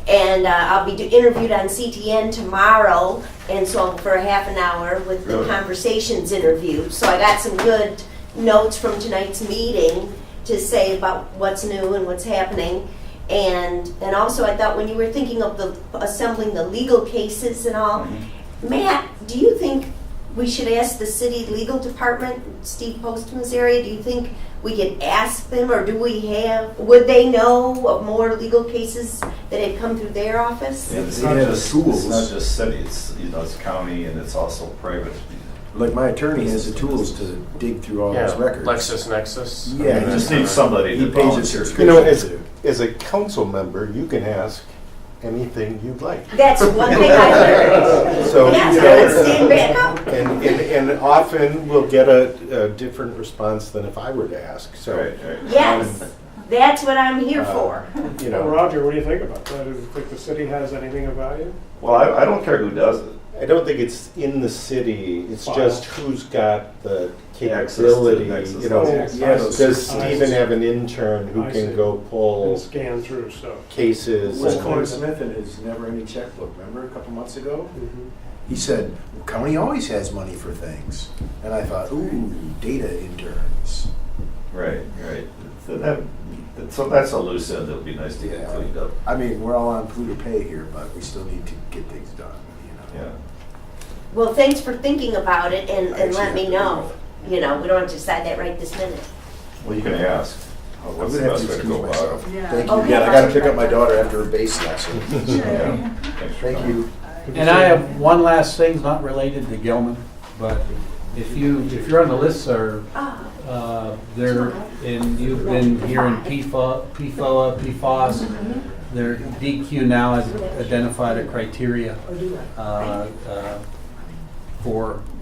And I'll be interviewed on CTN tomorrow, and so for a half an hour with the conversations interview. So I got some good notes from tonight's meeting to say about what's new and what's happening. And also I thought when you were thinking of assembling the legal cases and all, Matt, do you think we should ask the city legal department, Steve Postman's area, do you think we could ask them, or would they know of more legal cases that had come through their office? It's not just city, it's county, and it's also private. Like my attorney has the tools to dig through all his records. LexisNexis. Yeah, You just need somebody to he pays a volunteer. subscription to. As a council member, you can ask anything you'd like. That's one thing I learned. So, Yes, I would stand back up. And often we'll get a different response than if I were to ask, so. Right. Yes, that's what I'm here for. Roger, what do you think about that? Do you think the city has anything of value? Well, I don't care who does it. I don't think it's in the city, it's File. just who's got the Access to capability, access you know. to Yes. Does I Stephen see. have an intern who I can see. go And pull scan through stuff. cases? Wes and Cohen things? Smith in his never-ending checkbook, remember a couple months ago? Mhm. He said, county always has money for things. And I thought, ooh, data interns. Right. So that's a loose end that would be nice to get Yeah. cleaned up. I mean, we're all on Pluto pay here, but we still need to get things done, Yeah. Well, thanks for thinking about it and let me know. You know, we don't have to decide that right this minute. Well, you can ask. What's the best way to go about it? Yeah. Thank you. Okay. Yeah, I gotta pick up my daughter after her bass lesson. Yeah. Thanks for Thank coming. you. And I have one last thing, not related to Gilman, but if you're on the listserv, there, and you've been hearing PFOA, PFOS, their DEQ now has identified a criteria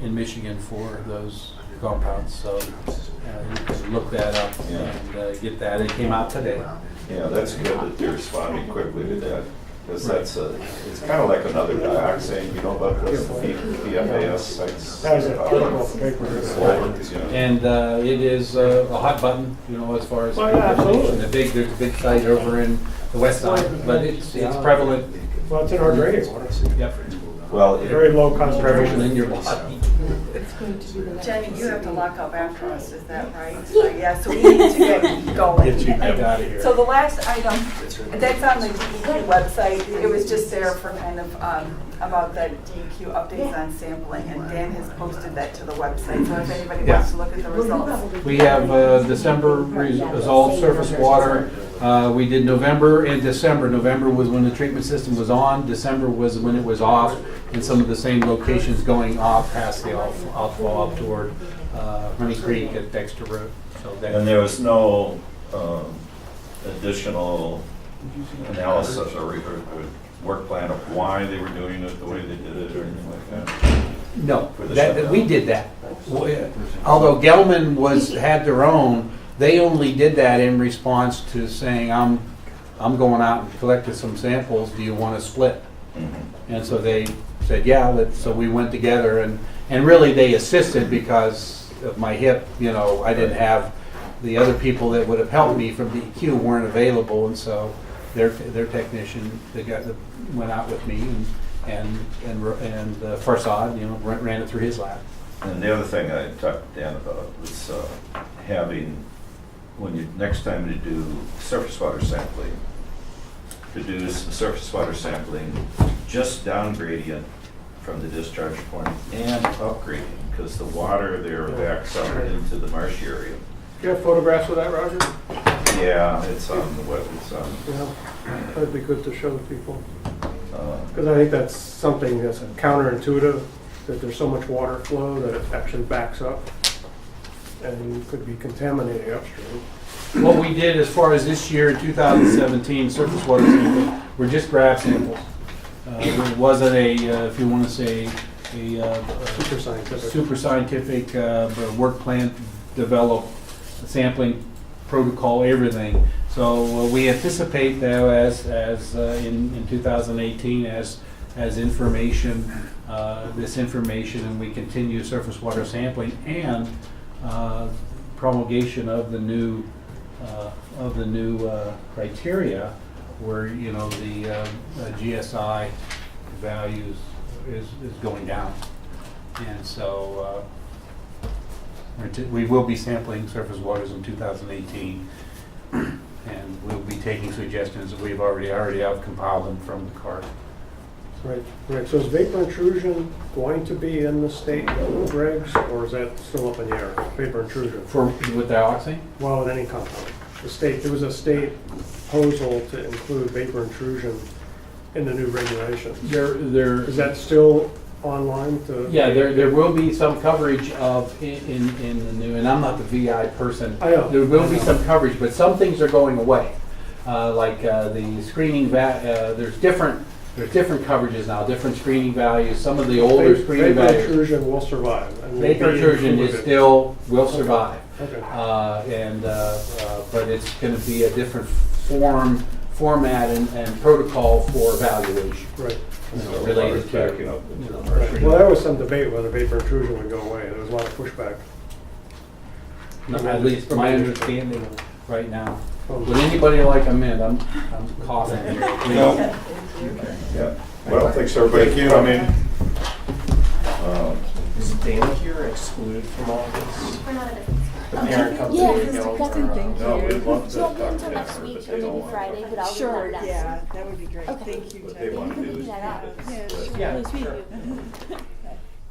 in Michigan for those compounds, so you can look that up and get that. It came out today. Yeah, that's good that they're responding quickly to that, because it's kind of like another dioxane, you know, about this, the PFAS sites. That was an article in the paper. And it is a hot button, you know, as far as Well, yeah, absolutely. there's a big site over in the west side, but it's prevalent. Well, it's in our drinking water. Yep. well, Very low Prevalent concentration. in your body. Jenny, you have to lock up after us, is that right? So, yeah, so we need to get going. Get you back out of here. So the last item, that's on the DEQ website, it was just there for kind of, about the DEQ updates on sampling, and Dan has posted that to the website, so if anybody wants to look at the results. We have December results, surface water. We did November and December. November was when the treatment system was on. December was when it was off, in some of the same locations going off past the outfall up toward Honey Creek at Dexter Road. So that, and there was no additional analysis or work plan of why they were doing it the way they did it or anything like that? no, For the that, shutdown? we did that. Although Gelman had their own, they only did that in response to saying, I'm going out and collected some samples, do you want to split? Mm-hmm. And so they said, yeah, so we went together, and really they assisted because of my hip, you know, I didn't have, the other people that would have helped me from DEQ weren't available, and so their technician, went out with me, and Farsad, you know, ran it through his lab. And the other thing I talked to Dan about was having, next time you do surface water sampling, to do some surface water sampling just down gradient from the discharge point and up gradient, because the water there backs up into the marshy area. Do you have photographs of that, Roger? Yeah, it's on the web, Yeah, that'd be good to show people. Because I think that's something that's counterintuitive, that there's so much water flow that it actually backs up and could be contaminating upstream. What we did as far as this year in 2017 surface water sampling were just grab samples. It wasn't if you want to say, super scientific work plan developed, sampling protocol, everything. So we anticipate though, as in 2018, as information, this information, and we continue surface water sampling and promulgation of the new criteria, where you know the GSI values is going down, and so we will be sampling surface waters in 2018, and we'll be taking suggestions that we've already have compiled them from the CART. Right. So is vapor intrusion going to be in the state regs, or is that still up in the air? Vapor intrusion. With dioxane? Well, with any compound. There was a state proposal to include vapor intrusion in the new regulations. Is that still online? Yeah, there will be some coverage of in the new, and I'm not the VI person. I know. There will be some coverage, but some things are going away. Like the screening, there's different coverages now, different screening values. Some of the older screening vapor values. Intrusion will survive. Vapor intrusion is still will survive. Okay. But it's going to be a different format and protocol for evaluation. Right. Related to backing up. Right. Well, there was some debate whether vapor intrusion would go away. There was a lot of pushback. At least my understanding right now. Would anybody like a mint? I'm coughing here. No. Yeah. Well, thanks everybody for coming. Is Dana here excluded from all this? We're not a business. The parent company? Yeah, you know, exactly. Thank No, we'd love to So I'll be talk until to next them, week but or they don't maybe want Friday, but I'll Sure, let yeah, that would be great. Okay. Thank you, What Jenny. they want to do You can is figure that out. Yeah, split. Yeah, Nice meeting sure. you.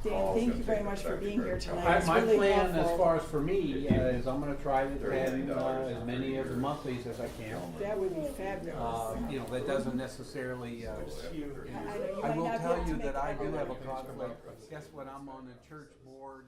Dan, thank you very much for being here tonight. It's My really plan, as helpful. far as for me, is I'm gonna try to attend as many of the monthlies as I can. That would be fabulous. You know, that doesn't necessarily, I know you I might will not be tell able you to that make I it do all have a the way. conflict. Guess what, I'm on the church board